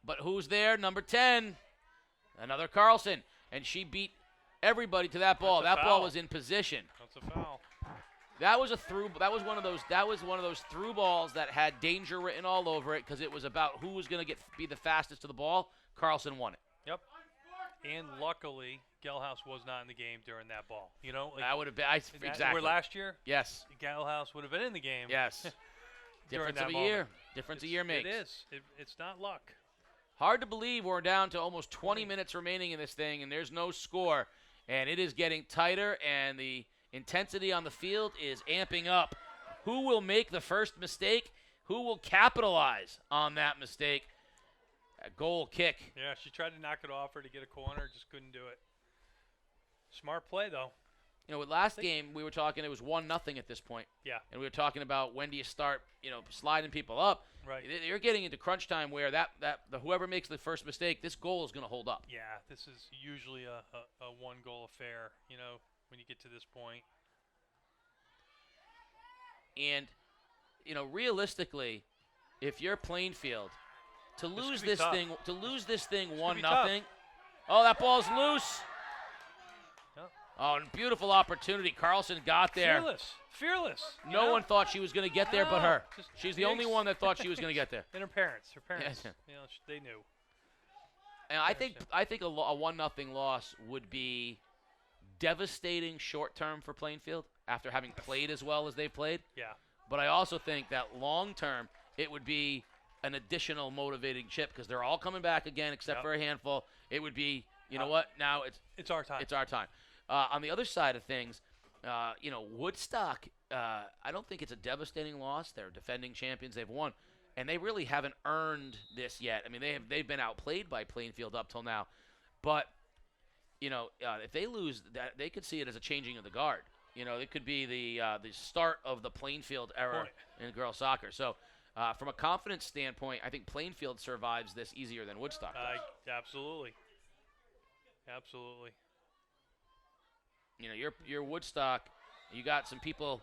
But who's there? Number 10. Another Carlson. And she beat everybody to that ball. That's a That ball foul. was in position. That's a foul. That was a through. That was one of those through balls that had danger written all over it because it was about who was going to be the fastest to the ball. Carlson won it. Yep. And luckily, Gelhaus was not in the game during that ball. That would have been exactly Where last year, Yes. Gelhaus would have been in the game. Yes. Difference that of a moment. year. Difference a year makes. It is. It's not luck. Hard to believe we're down to almost 20 minutes remaining in this thing, and there's no score. And it is getting tighter, and the intensity on the field is amping up. Who will make the first mistake? Who will capitalize on that mistake? A goal kick. Yeah, she tried to knock it off her to get a corner, just couldn't do it. Smart play, though. You know, with last game, we were talking, it was 1-0 at this point. Yeah. And we were talking about when do you start, sliding people up. Right. You're getting into crunch time where whoever makes the first mistake, this goal is going to hold up. Yeah, this is usually a one-goal affair, when you get to this point. And, realistically, if you're Plainfield, to lose could be tough. this thing This could 1-0. be tough. Oh, that ball's loose. Yeah. Oh, and beautiful opportunity. Carlson got there. Fearless. No one thought she was going to get there but her. Just She's the only one that thought she was going to get there. And her parents. Yeah. They knew. And I think a 1-0 loss would be devastating short term for Plainfield after having played as well as they've played. Yeah. But I also think that long term it would be an additional motivating chip because they're all coming back again except for a handful. It would be, you know what? Now it's our time. It's our time. On the other side of things, Woodstock, I don't think it's a devastating loss. They're defending champions. They've won. And they really haven't earned this yet. I mean, they've been outplayed by Plainfield up till now. But, if they lose, they could see it as a changing of the guard. It could be the start of the Plainfield era in girls soccer. So, from a confidence standpoint, I think Plainfield survives this easier than Woodstock does. Absolutely. Absolutely. Your Woodstock, you got some people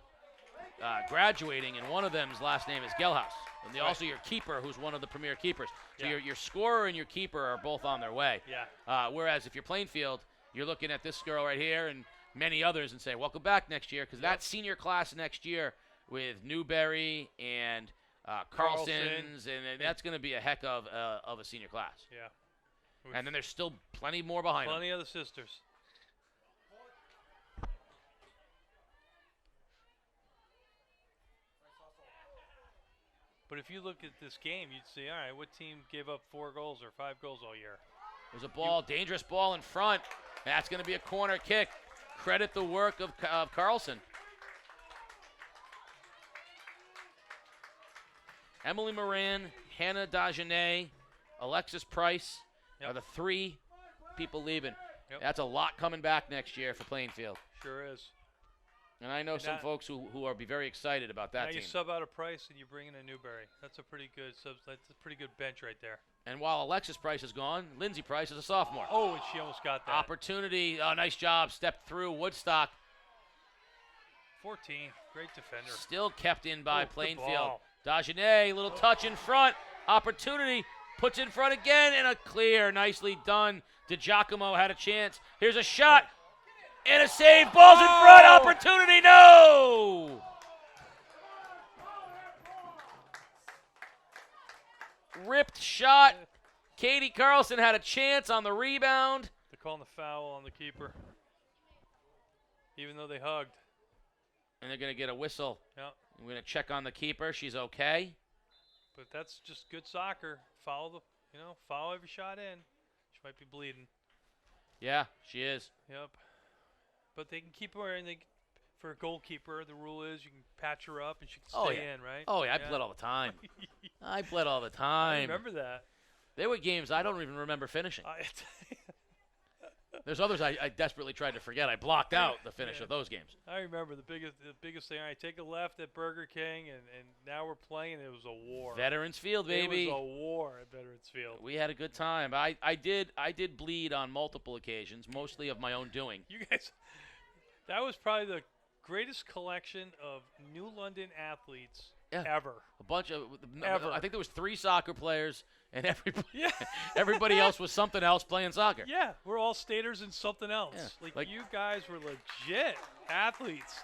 graduating, and one of them's last name is Gelhaus. And also your keeper, who's one of the premier keepers. So your scorer and your keeper are both on their way. Yeah. Whereas if you're Plainfield, you're looking at this girl right here and many others and say, welcome back next year, because that senior class next year with Newberry and Carlson's, and that's going to be a heck of a senior class. Yeah. And then there's still plenty more behind them. Plenty other sisters. But if you look at this game, you'd see, all right, what team gave up 4 goals or 5 goals all year? There's a ball, dangerous ball in front. That's going to be a corner kick. Credit the work of Carlson. Emily Moran, Hannah Dagenet, Alexis Price are the 3 people leaving. Yep. That's a lot coming back next year for Plainfield. Sure is. And I know some folks who are be very excited about that now team. You sub out a Price and you bring in a Newberry. That's a pretty good bench right there. And while Alexis Price is gone, Lindsay Price is a sophomore. Oh, and she almost got that. Opportunity. Oh, nice job. Stepped through. Woodstock 14. Great defender. still kept in by Plainfield. ball. Dagenet, little touch in front. Opportunity. Puts in front again and a clear. Nicely done. DiGiacomo had a chance. Here's a shot. And a save. Ball's in front. Opportunity. No. Ripped shot. Katie Carlson had a chance on the rebound. They're calling the foul on the keeper. Even though they hugged. And they're going to get a whistle. Yeah. We're going to check on the keeper. She's okay. But that's just good soccer. Follow every shot in. She might be bleeding. Yeah, she is. Yep. But they can keep her in. For a goalkeeper, the rule is you can patch her up and she can stay in, right? Oh, yeah, I bled all the time. I bled all the time. I remember that. There were games I don't even remember finishing. There's others I desperately tried to forget. I blocked out the finish of those games. I remember the biggest thing. I take a left at Burger King, and now we're playing. It was a war. Veterans Field, baby. It was a war at Veterans Field. We had a good time. I did bleed on multiple occasions, mostly of my own doing. You guys, that was probably the greatest collection of New London athletes ever. A bunch of Ever. I think there was 3 soccer players, and everybody else was something else playing soccer. Yeah, we're all staters and something else. Yeah, Like you guys were legit athletes.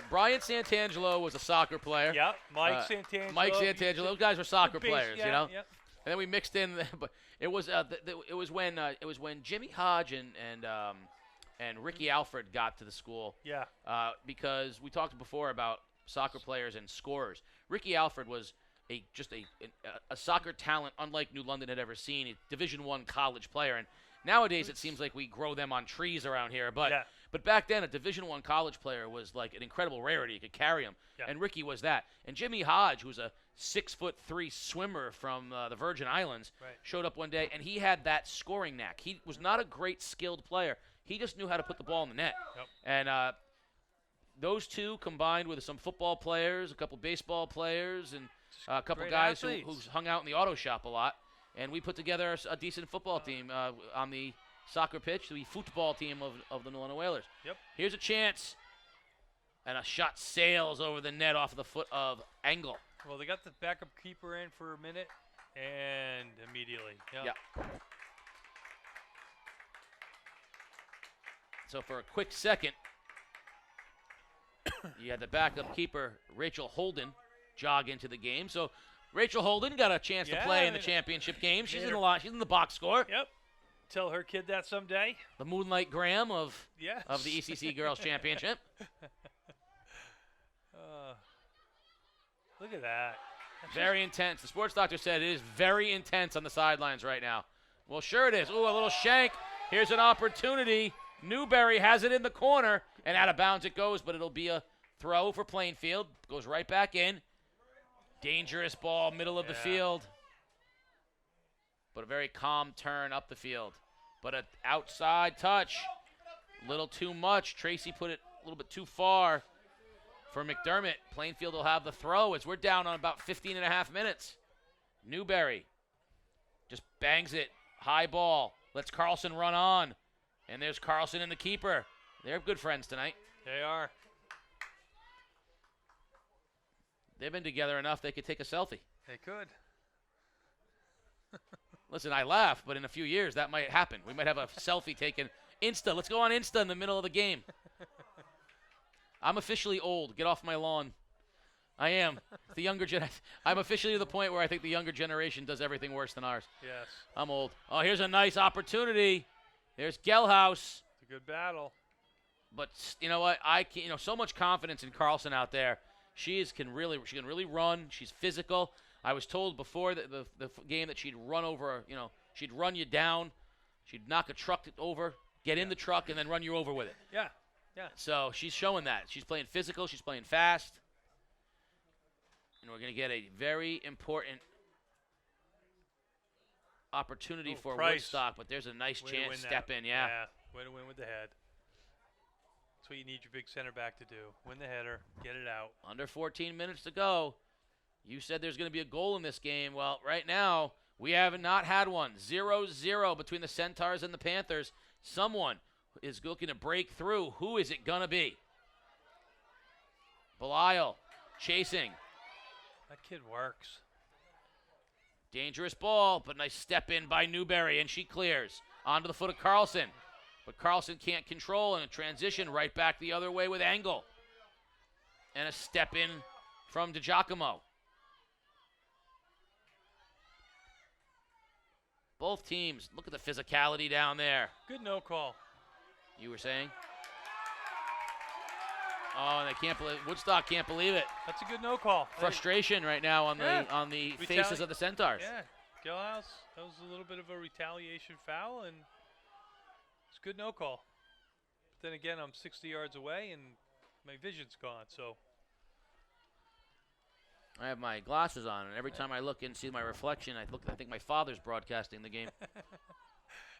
Brian Santangelo was a soccer player. Yep, Mike Santangelo. Mike Santangelo. Those guys were soccer players, yeah. And then we mixed in, but it was when Jimmy Hodge and Ricky Alfred got to the school. Yeah. Because we talked before about soccer players and scorers. Ricky Alford was just a soccer talent unlike New London had ever seen. A Division I college player, and nowadays it seems like we grow them on trees around here. But back then, a Division I college player was like an incredible rarity. You could carry him, and Ricky was that. And Jimmy Hodge, who's a 6'3" swimmer from the Virgin Islands, showed up one day, and he had that scoring knack. He was not a great skilled player. He just knew how to put the ball in the net. And those two combined with some football players, a couple baseball players, and a couple guys who hung out in the auto shop a lot, and we put together a decent football team on the soccer pitch, the football team of the New London Whalers. Here's a chance, and a shot sails over the net off the foot of Engel. Well, they got the backup keeper in for a minute, and immediately. So for a quick second, you had the backup keeper, Rachel Holden, jog into the game. So Rachel Holden got a chance to play in the championship game. She's in the She's in the box score. Tell her kid that someday. The Moonlight Graham of the ECC Girls Championship. Look at that. Very intense. The sports doctor said it is very intense on the sidelines right now. Well, sure it is. Ooh, a little shank. Here's an opportunity. Newberry has it in the corner, and out of bounds it goes, but it'll be a throw for Plainfield. Goes right back in. Dangerous ball, middle of the field. But a very calm turn up the field. But an outside touch. A little too much. Tracy put it a little bit too far for McDermott. Plainfield will have the throw as we're down on about 15 and a half minutes. Newberry just bangs it. High ball. Lets Carlson run on. And there's Carlson and the keeper. They're good friends tonight. They are. They've been together enough they could take a selfie. They could. Listen, I laugh, but in a few years that might happen. We might have a selfie taken. Insta. Let's go on Insta in the middle of the game. I'm officially old. Get off my lawn. I am. The younger I'm officially to the point where I think the younger generation does everything worse than ours. Yes. I'm old. Oh, here's a nice opportunity. There's Gelhaus. It's a good battle. But you know what? So much confidence in Carlson out there. She can really run. She's physical. I was told before the game that she'd run over, she'd run you down. She'd knock a truck over, get in the truck, and then run you over with it. Yeah. So she's showing that. She's playing physical. She's playing fast. And we're going to get a very important opportunity for Woodstock, but there's a nice chance to step in. Yeah. Way to win with the head. That's what you need your big center back to do. Win the header, get it out. Under 14 minutes to go. You said there's going to be a goal in this game. Well, right now, we have not had one. 0-0 between the Centaurs and the Panthers. Someone is looking to break through. Who is it going to be? Belial chasing. That kid works. Dangerous ball, but nice step in by Newberry, and she clears. Onto the foot of Carlson. But Carlson can't control, and a transition right back the other way with Engel. And a step in from DiGiacomo. Both teams, look at the physicality down there. Good no call. You were saying? Oh, and they can't believe Woodstock can't believe it. That's a good no call. Frustration right now on the faces of the Centaurs. Yeah, Gilhouse, that was a little bit of a retaliation foul, and it's a good no call. But then again, I'm 60 yards away, and my vision's gone, so. I have my glasses on, and every time I look and see my reflection, I think my father's broadcasting the game.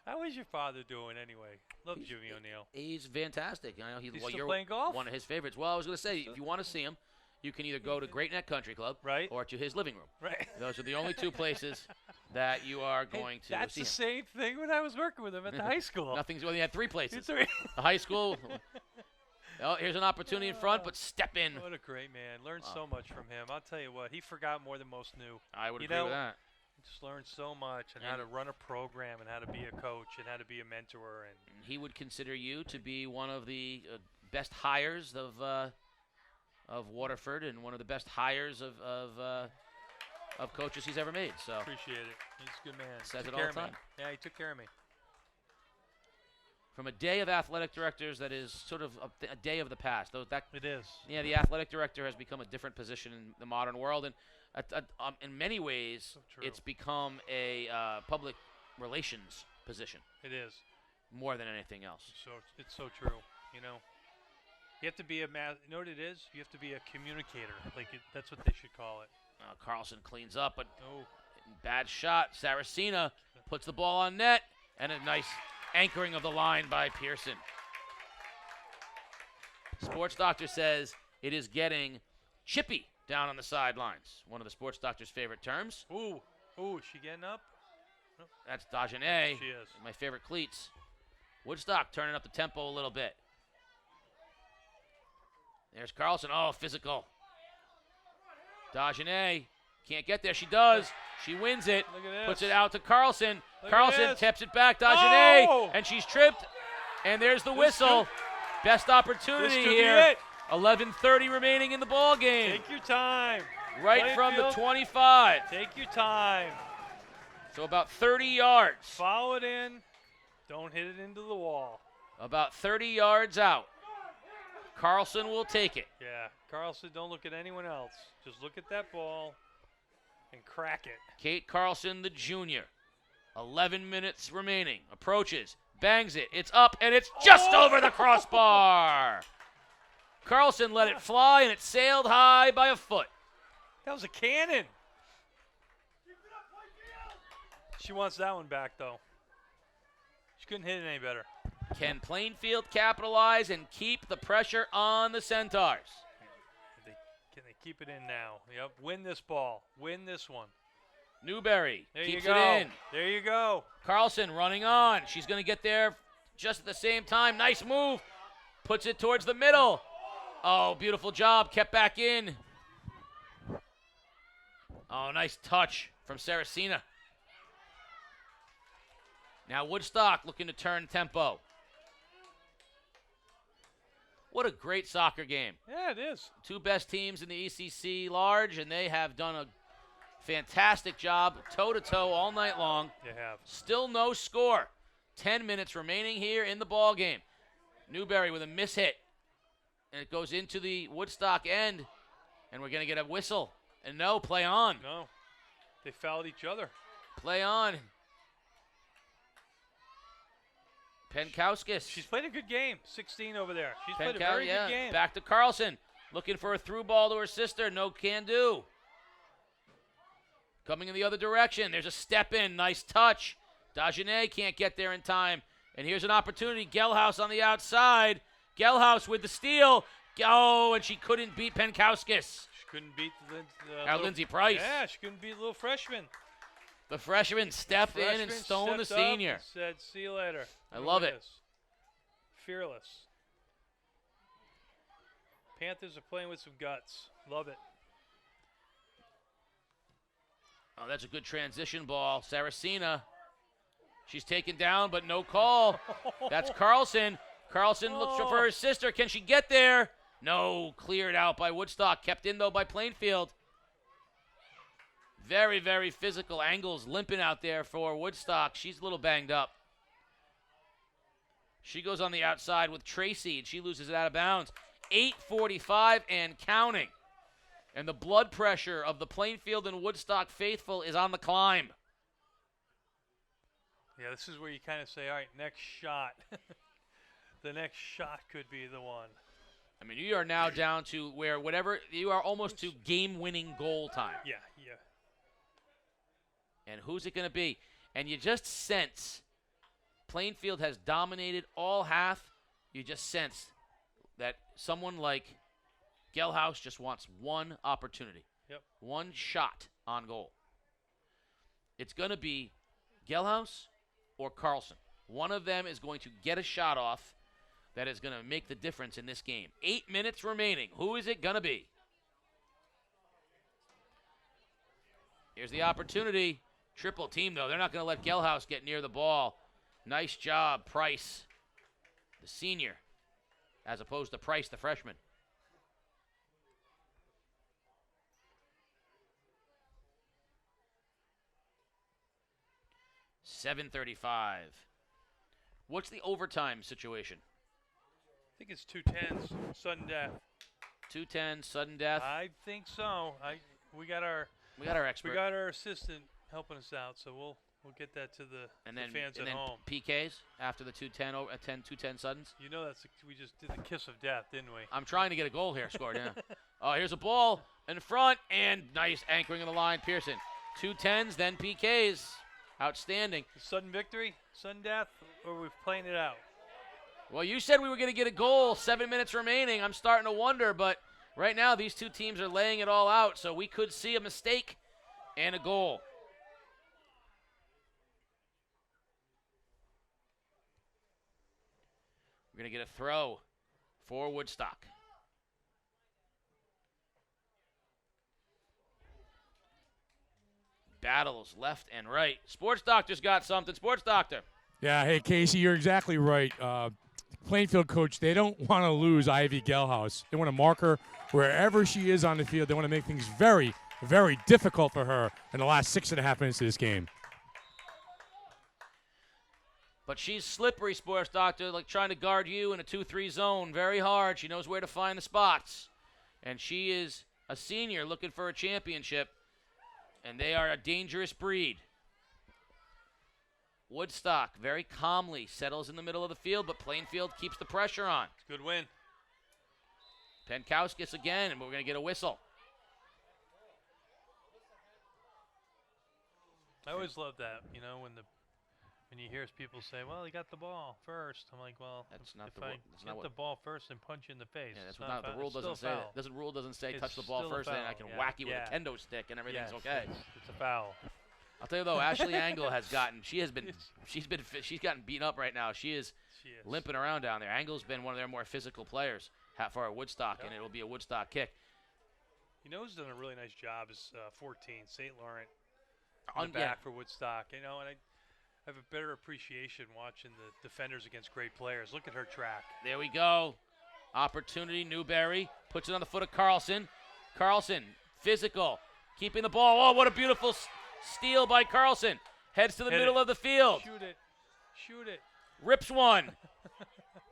How is your father doing anyway? Love Jimmy O'Neill. He's fantastic. I know he's still playing golf? One of his favorites. Well, I was going to say, if you want to see him, you can either go to Great Neck Country Club or to his living room. Right. Those are the only two places that you are going to that's see the same thing when I was working with him at the high school. Well, he had three places. The high school. Oh, here's an opportunity in front, but step in. What a great man. Learned so much from him. I'll tell you what, he forgot more than most knew. I would agree with that. Just learned so much and how to run a program and how to be a coach and how to be a mentor. And he would consider you to be one of the best hires of Waterford and one of the best hires of coaches he's ever made. So appreciate it. He's a good man. Says it all the time. Yeah, he took care of me. from a day of athletic directors that is sort of a day of the past. It is. Yeah, the athletic director has become a different position in the modern world, and in many ways, So true. it's become a public relations position It is. more than anything else. It's so true. You know, you have to be you know what it is? You have to be a communicator. That's what they should call it. Carlson cleans up, but Oh, bad shot. Saracena puts the ball on net, and a nice anchoring of the line by Pearson. Sports Doctor says it is getting chippy down on the sidelines. One of the Sports Doctor's favorite terms. ooh, is she getting up? That's Dagenet. She is. My favorite cleats. Woodstock turning up the tempo a little bit. There's Carlson. Oh, physical. Dagenet can't get there. She does. She wins it. Look at this. Puts it out to Carlson. Look at Carlson this. tips it back. Dagenet. Oh! And she's tripped. And there's the whistle. Best This opportunity could here. be it. 11:30 remaining in the ball game. Take your time. Right from the Plainfield, 25. Take your time. So about 30 yards. Follow it in. Don't hit it into the wall. About 30 yards out. Carlson will take it. Yeah, Carlson, don't look at anyone else. Just look at that ball and crack it. Kate Carlson, the junior. 11 minutes remaining. Approaches. Bangs it. It's up, and it's just over the crossbar. Carlson let it fly, and it sailed high by a foot. That was a cannon. She wants that one back, though. She couldn't hit it any better. Can Plainfield capitalize and keep the pressure on the Centaurs? Can they keep it in now? Yep, win this ball. Win this one. Newberry There keeps you it go. in. There you go. Carlson running on. She's going to get there just at the same time. Nice move. Puts it towards the middle. Oh, beautiful job. Kept back in. Oh, nice touch from Saracena. Now Woodstock looking to turn tempo. What a great soccer game. Yeah, it is. Two best teams in the ECC large, and they have done a fantastic job toe-to-toe all night long. You have. Still no score. 10 minutes remaining here in the ball game. Newberry with a mishit. And it goes into the Woodstock end. And we're going to get a whistle. And no, play on. No, they fouled each other. Play on. Penkowskis. She's played a good game. 16 over there. She's played a very good game. Back to Carlson. Looking for a through ball to her sister. No can do. Coming in the other direction. There's a step in. Nice touch. Dagenet can't get there in time. And here's an opportunity. Gelhaus on the outside. Gelhaus with the steal. Oh, and she couldn't beat Penkowskis. She couldn't beat Lindsay Price. Yeah, she couldn't beat the little freshman. The freshman stepped in and stoned the stepped up senior. and said, see you later. I love it. Fearless. Panthers are playing with some guts. Love it. Oh, that's a good transition ball. Saracena. She's taken down, but no call. That's Carlson. Carlson looks for her sister. Can she get there? No, cleared out by Woodstock. Kept in, though, by Plainfield. Very, very physical. Angles limping out there for Woodstock. She's a little banged up. She goes on the outside with Tracy, and she loses it out of bounds. 8:45 and counting. And the blood pressure of the Plainfield and Woodstock faithful is on the climb. Yeah, this is where you kind of say, all right, next shot. The next shot could be the one. I mean, you are now down to where whatever, you are almost to game-winning goal time. Yeah. And who's it going to be? And you just sense Plainfield has dominated all half. You just sense that someone like Gelhaus just wants one opportunity. Yep. One shot on goal. It's going to be Gelhaus or Carlson. One of them is going to get a shot off that is going to make the difference in this game. 8 minutes remaining. Who is it going to be? Here's the opportunity. Triple team, though. They're not going to let Gelhaus get near the ball. Nice job, Price, the senior, as opposed to Price, the freshman. $7:35 What's the overtime situation? I think it's 2-10s, sudden death. 2-10, sudden death. I think so. We got our expert. We got our assistant helping us out, so we'll get that to the fans at home. PKs after the 2-10 suddens. You know we just did the kiss of death, didn't we? I'm trying to get a goal here scored. Yeah. Oh, here's a ball in front and nice anchoring of the line, Pearson. 2-10s, then PKs. Outstanding. Sudden victory, sudden death, or are we playing it out? Well, you said we were going to get a goal. 7 minutes remaining. I'm starting to wonder, but right now these two teams are laying it all out, so we could see a mistake and a goal. We're going to get a throw for Woodstock. Battles left and right. Sports Doctor's got something. Sports Doctor. Yeah, hey, Casey, you're exactly right. Plainfield coach, they don't want to lose Ivy Gelhaus. They want to mark her wherever she is on the field. They want to make things very, very difficult for her in the last 6.5 minutes of this game. But she's slippery, Sports Doctor, like trying to guard you in a 2-3 zone. Very hard. She knows where to find the spots. And she is a senior looking for a championship. And they are a dangerous breed. Woodstock very calmly settles in the middle of the field, but Plainfield keeps the pressure on. Good win. Penkowskis again, and we're going to get a whistle. I always love that, when you hear people say, "Well, he got the ball first." I'm like, "Well, that's not if the I rule. get the ball first and punch you in the face." Yeah, that's not the rule. Doesn't say that. Doesn't rule doesn't say touch the ball first, and I can whack you with a kendo stick, and everything's okay. It's a foul. I'll tell you though, Ashley Angle has gotten. She's gotten beaten up right now. She is limping around down there. Angle's been one of their more physical players for our Woodstock, and it will be a Woodstock kick. You know who's done a really nice job is 14, St. Laurent, on the back for Woodstock. And I have a better appreciation watching the defenders against great players. Look at her track. There we go. Opportunity, Newberry puts it on the foot of Carlson. Carlson, physical, keeping the ball. Oh, what a beautiful steal by Carlson. Heads to the middle of the field. Shoot it. Rips one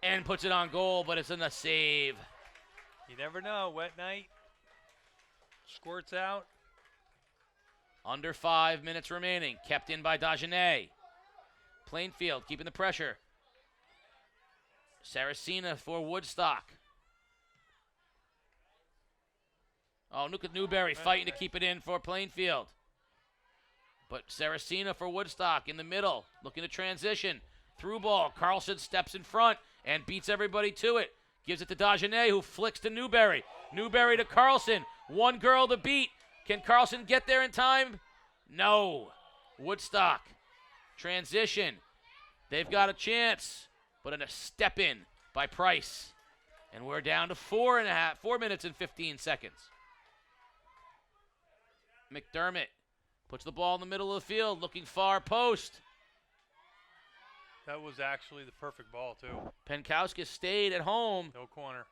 and puts it on goal, but it's in the save. You never know. Wet night. Squirts out. Under 5 minutes remaining. Kept in by Dagenet. Plainfield keeping the pressure. Saracena for Woodstock. Oh, look at Newberry fighting to keep it in for Plainfield. But Saracena for Woodstock in the middle, looking to transition. Through ball. Carlson steps in front and beats everybody to it. Gives it to Dagenet, who flicks to Newberry. Newberry to Carlson. One girl to beat. Can Carlson get there in time? No. Woodstock. Transition. They've got a chance, but in a step in by Price. And we're down to 4 minutes and 15 seconds. McDermott puts the ball in the middle of the field, looking far post. That was actually the perfect ball, too. Penkowskis stayed at home. No corner.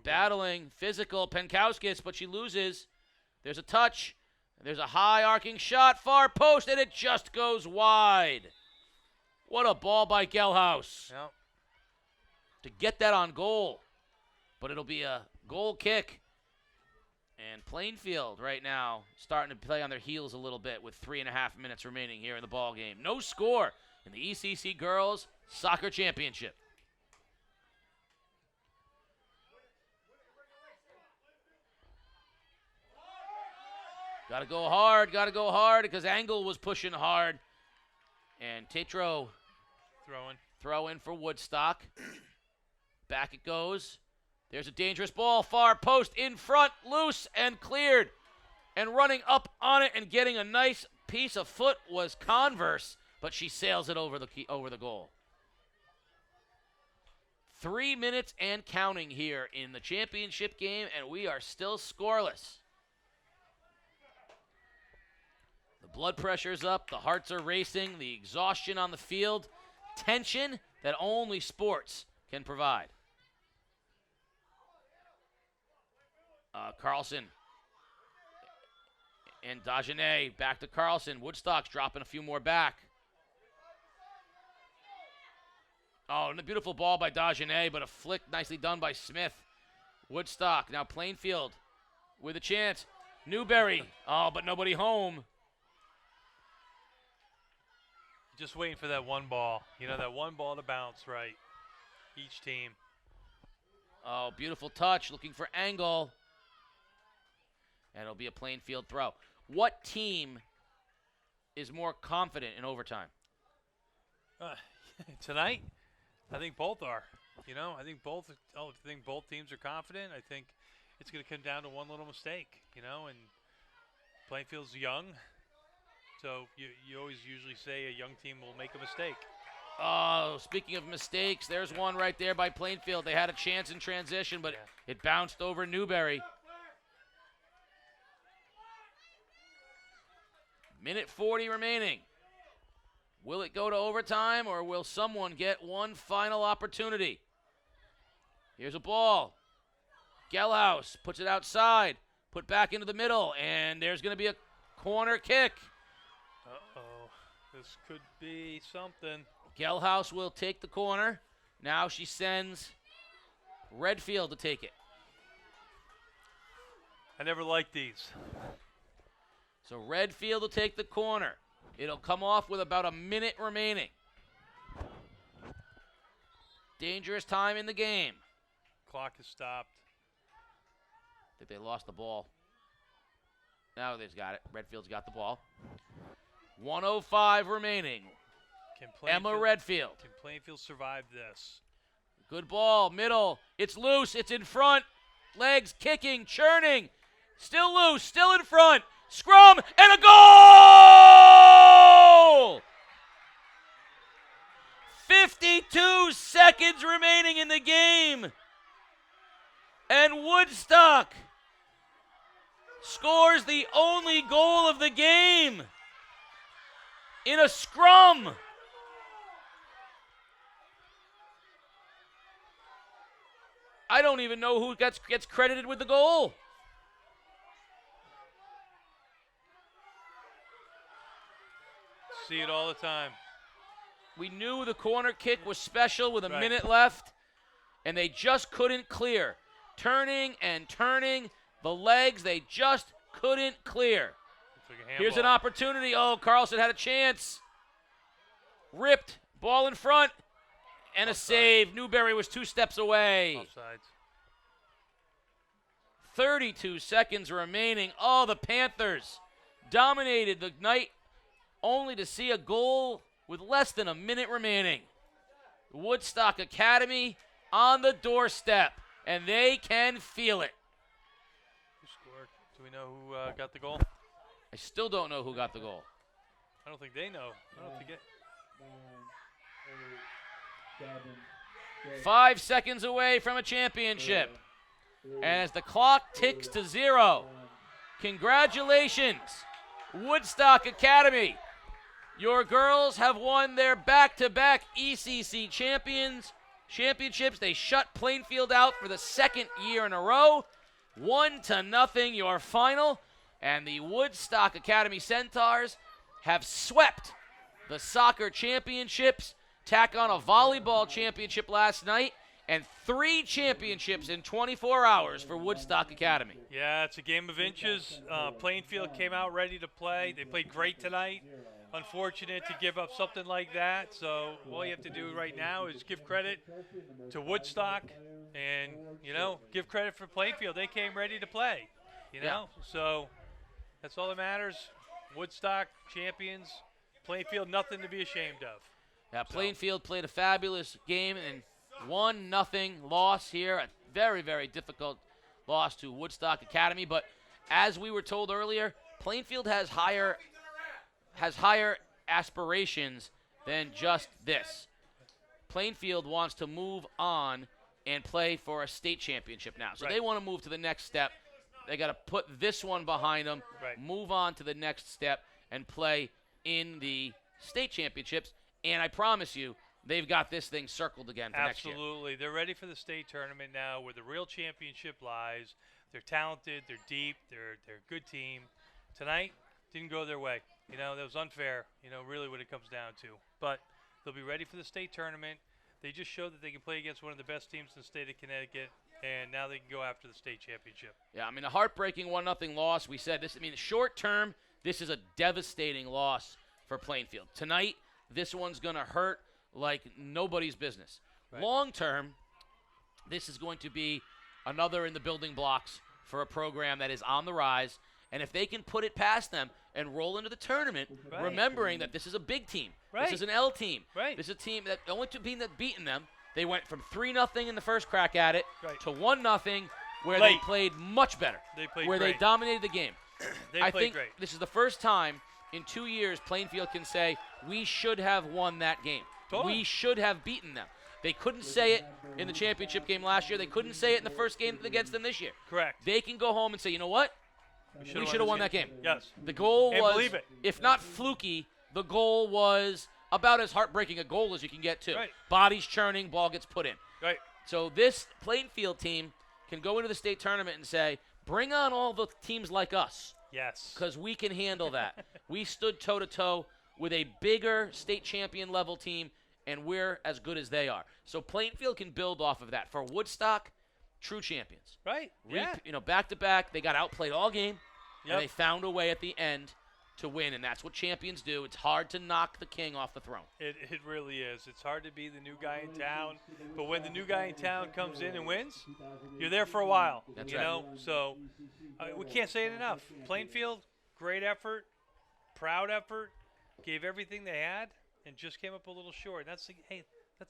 Battling, physical, Penkowskis, but she loses. There's a touch. There's a high arcing shot, far post, and it just goes wide. What a ball by Gelhaus. Yep. To get that on goal. But it'll be a goal kick. And Plainfield right now starting to play on their heels a little bit with 3.5 minutes remaining here in the ball game. No score in the ECC Girls Soccer Championship. Got to go hard because Angle was pushing hard. And Tetro throw in for Woodstock. Back it goes. There's a dangerous ball, far post, in front, loose and cleared. And running up on it and getting a nice piece of foot was Converse, but she sails it over the goal. 3 minutes and counting here in the championship game, and we are still scoreless. The blood pressure's up, the hearts are racing, the exhaustion on the field, tension that only sports can provide. Carlson and Dagenet back to Carlson. Woodstock's dropping a few more back. Oh, and a beautiful ball by Dagenet, but a flick nicely done by Smith. Woodstock, now Plainfield with a chance. Newberry, oh, but nobody home. Just waiting for that one ball. That one ball to bounce right. Each team. Oh, beautiful touch, looking for angle. And it'll be a Plainfield throw. What team is more confident in overtime? Tonight, I think both are. I think both teams are confident. I think it's going to come down to one little mistake. And Plainfield's young, so you always usually say a young team will make a mistake. Oh, speaking of mistakes, there's one right there by Plainfield. They had a chance in transition, but it bounced over Newberry. Minute 40 remaining. Will it go to overtime, or will someone get one final opportunity? Here's a ball. Gelhaus puts it outside, put back into the middle, and there's going to be a corner kick. Uh-oh. This could be something. Gelhaus will take the corner. Now she sends Redfield to take it. I never liked these. So Redfield will take the corner. It'll come off with about a minute remaining. Dangerous time in the game. Clock has stopped. I think they lost the ball. Now they've got it. Redfield's got the ball. 1:05 remaining. Emma Redfield. Can Plainfield survive this? Good ball, middle. It's loose. It's in front. Legs kicking, churning. Still loose, still in front. Scrum, and a goal! 52 seconds remaining in the game. And Woodstock scores the only goal of the game in a scrum. I don't even know who gets credited with the goal. See it all the time. We knew the corner kick was special with a minute left, and they just couldn't clear. Turning and turning the legs, they just couldn't clear. Here's an opportunity. Oh, Carlson had a chance. Ripped, ball in front, and a save. Newberry was 2 steps away. Offsides. 32 seconds remaining. Oh, the Panthers dominated the night, only to see a goal with less than a minute remaining. Woodstock Academy on the doorstep, and they can feel it. Who scored? Do we know who got the goal? I still don't know who got the goal. I don't think they know. I don't think it. 5 seconds away from a championship. And as the clock ticks to 0, congratulations, Woodstock Academy. Your girls have won their back-to-back ECC championships. They shut Plainfield out for the 2nd year in a row. 1-0 your final. And the Woodstock Academy Centaurs have swept the soccer championships, tack on a volleyball championship last night, and 3 championships in 24 hours for Woodstock Academy. Yeah, it's a game of inches. Plainfield came out ready to play. They played great tonight. Unfortunate to give up something like that. So all you have to do right now is give credit to Woodstock and, give credit for Plainfield. They came ready to play, So that's all that matters. Woodstock champions. Plainfield, nothing to be ashamed of. Yeah, Plainfield played a fabulous game and 1-0 loss here. A very, very difficult loss to Woodstock Academy. But as we were told earlier, Plainfield has higher aspirations than just this. Plainfield wants to move on and play for a state championship now. So they want to move to the next step. They got to put this one behind them, move on to the next step, and play in the state championships. And I promise you, they've got this thing circled again for next year. Absolutely. They're ready for the state tournament now where the real championship lies. They're talented. They're deep. They're a good team. Tonight, didn't go their way. That was unfair, really what it comes down to. But they'll be ready for the state tournament. They just showed that they can play against one of the best teams in the state of Connecticut, and now they can go after the state championship. Yeah, I mean, a heartbreaking 1-0 loss. We said this. I mean, short term, this is a devastating loss for Plainfield. Tonight, this one's going to hurt like nobody's business. Right. Long term, this is going to be another in the building blocks for a program that is on the rise. And if they can put it past them and roll into the tournament, Right. remembering that this is a big team. Right. This is an L team. Right. This is a team that the only team that beaten them, they went from 3-0 in the first crack at it Right. to 1-0 where they Late. played much better. They played where great. they dominated the game. They I played think great. this is the first time in 2 years Plainfield can say we should have won that game. Totally. We should have beaten them. They couldn't say it in the championship game last year. They couldn't say it in the first game against them this year. Correct. They can go home and say, you know what? We should have won that game. Yes. The goal And was, believe it. if not fluky, the goal was about as heartbreaking a goal as you can get to. Right. Bodies churning, ball gets put in. Right. So this Plainfield team can go into the state tournament and say, bring on all the teams like us, Yes. because we can handle that. We stood toe-to-toe with a bigger state champion level team, and we're as good as they are. So Plainfield can build off of that. For Woodstock, true champions. Right. Yeah. Back-to-back, they got outplayed all game, Yep. and they found a way at the end to win, and that's what champions do. It's hard to knock the king off the throne. It really is. It's hard to be the new guy in town, but when the new guy in town comes in and wins, you're there for a while. That's you right. know, so we can't say it enough. Plainfield, great effort, proud effort, gave everything they had, and just came up a little short. That's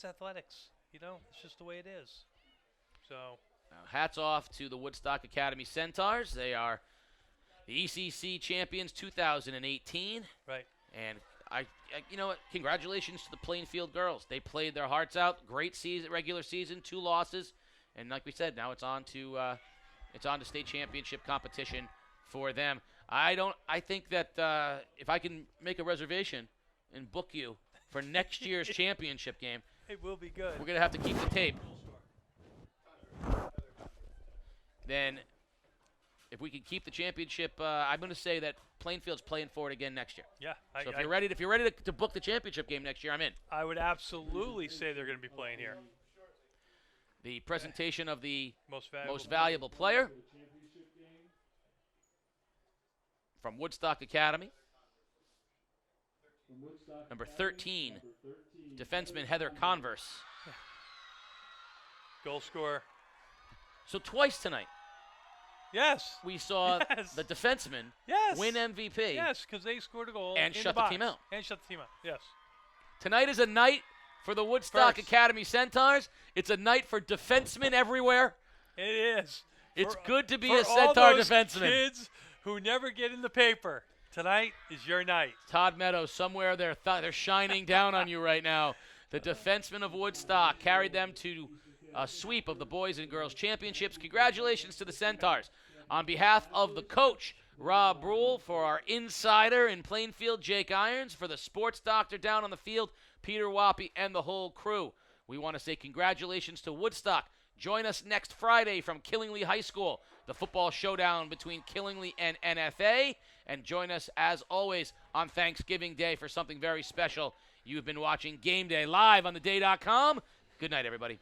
athletics. You know, it's just the way it is. So Hats off to the Woodstock Academy Centaurs. They are the ECC champions 2018. right. And you know what? Congratulations to the Plainfield girls. They played their hearts out. Great season, regular season, 2 losses, and like we said, now it's on to state championship competition for them. I think that if I can make a reservation and book you for next year's championship game, It will be good. we're gonna have to keep the tape. Then, if we can keep the championship, I'm going to say that Plainfield's playing for it again next year. Yeah. So if you're ready to book the championship game next year, I'm in. I would absolutely say they're going to be playing here. The presentation of the Most valuable. most valuable player from Woodstock Academy, number 13, defenseman Heather Converse. Goal scorer. So twice tonight, Yes. we saw Yes. the defenseman Yes. win MVP. Yes, because they scored a goal And in shut the box. team out. And shut the team out. Yes. Tonight is a night for the Woodstock First. Academy Centaurs. It's a night for defensemen everywhere. It is. It's For- good to be for a all Centaur those defenseman. kids who never get in the paper, tonight is your night. Todd Meadows, somewhere they're shining down on you right now. The defensemen of Woodstock carried them to a sweep of the boys and girls championships. Congratulations to the Centaurs. On behalf of the coach, Rob Brule, for our insider in Plainfield, Jake Irons, for the sports doctor down on the field, Peter Wappy, and the whole crew, we want to say congratulations to Woodstock. Join us next Friday from Killingly High School, the football showdown between Killingly and NFA. And join us, as always, on Thanksgiving Day for something very special. You've been watching Game Day live on theday.com. Good night, everybody.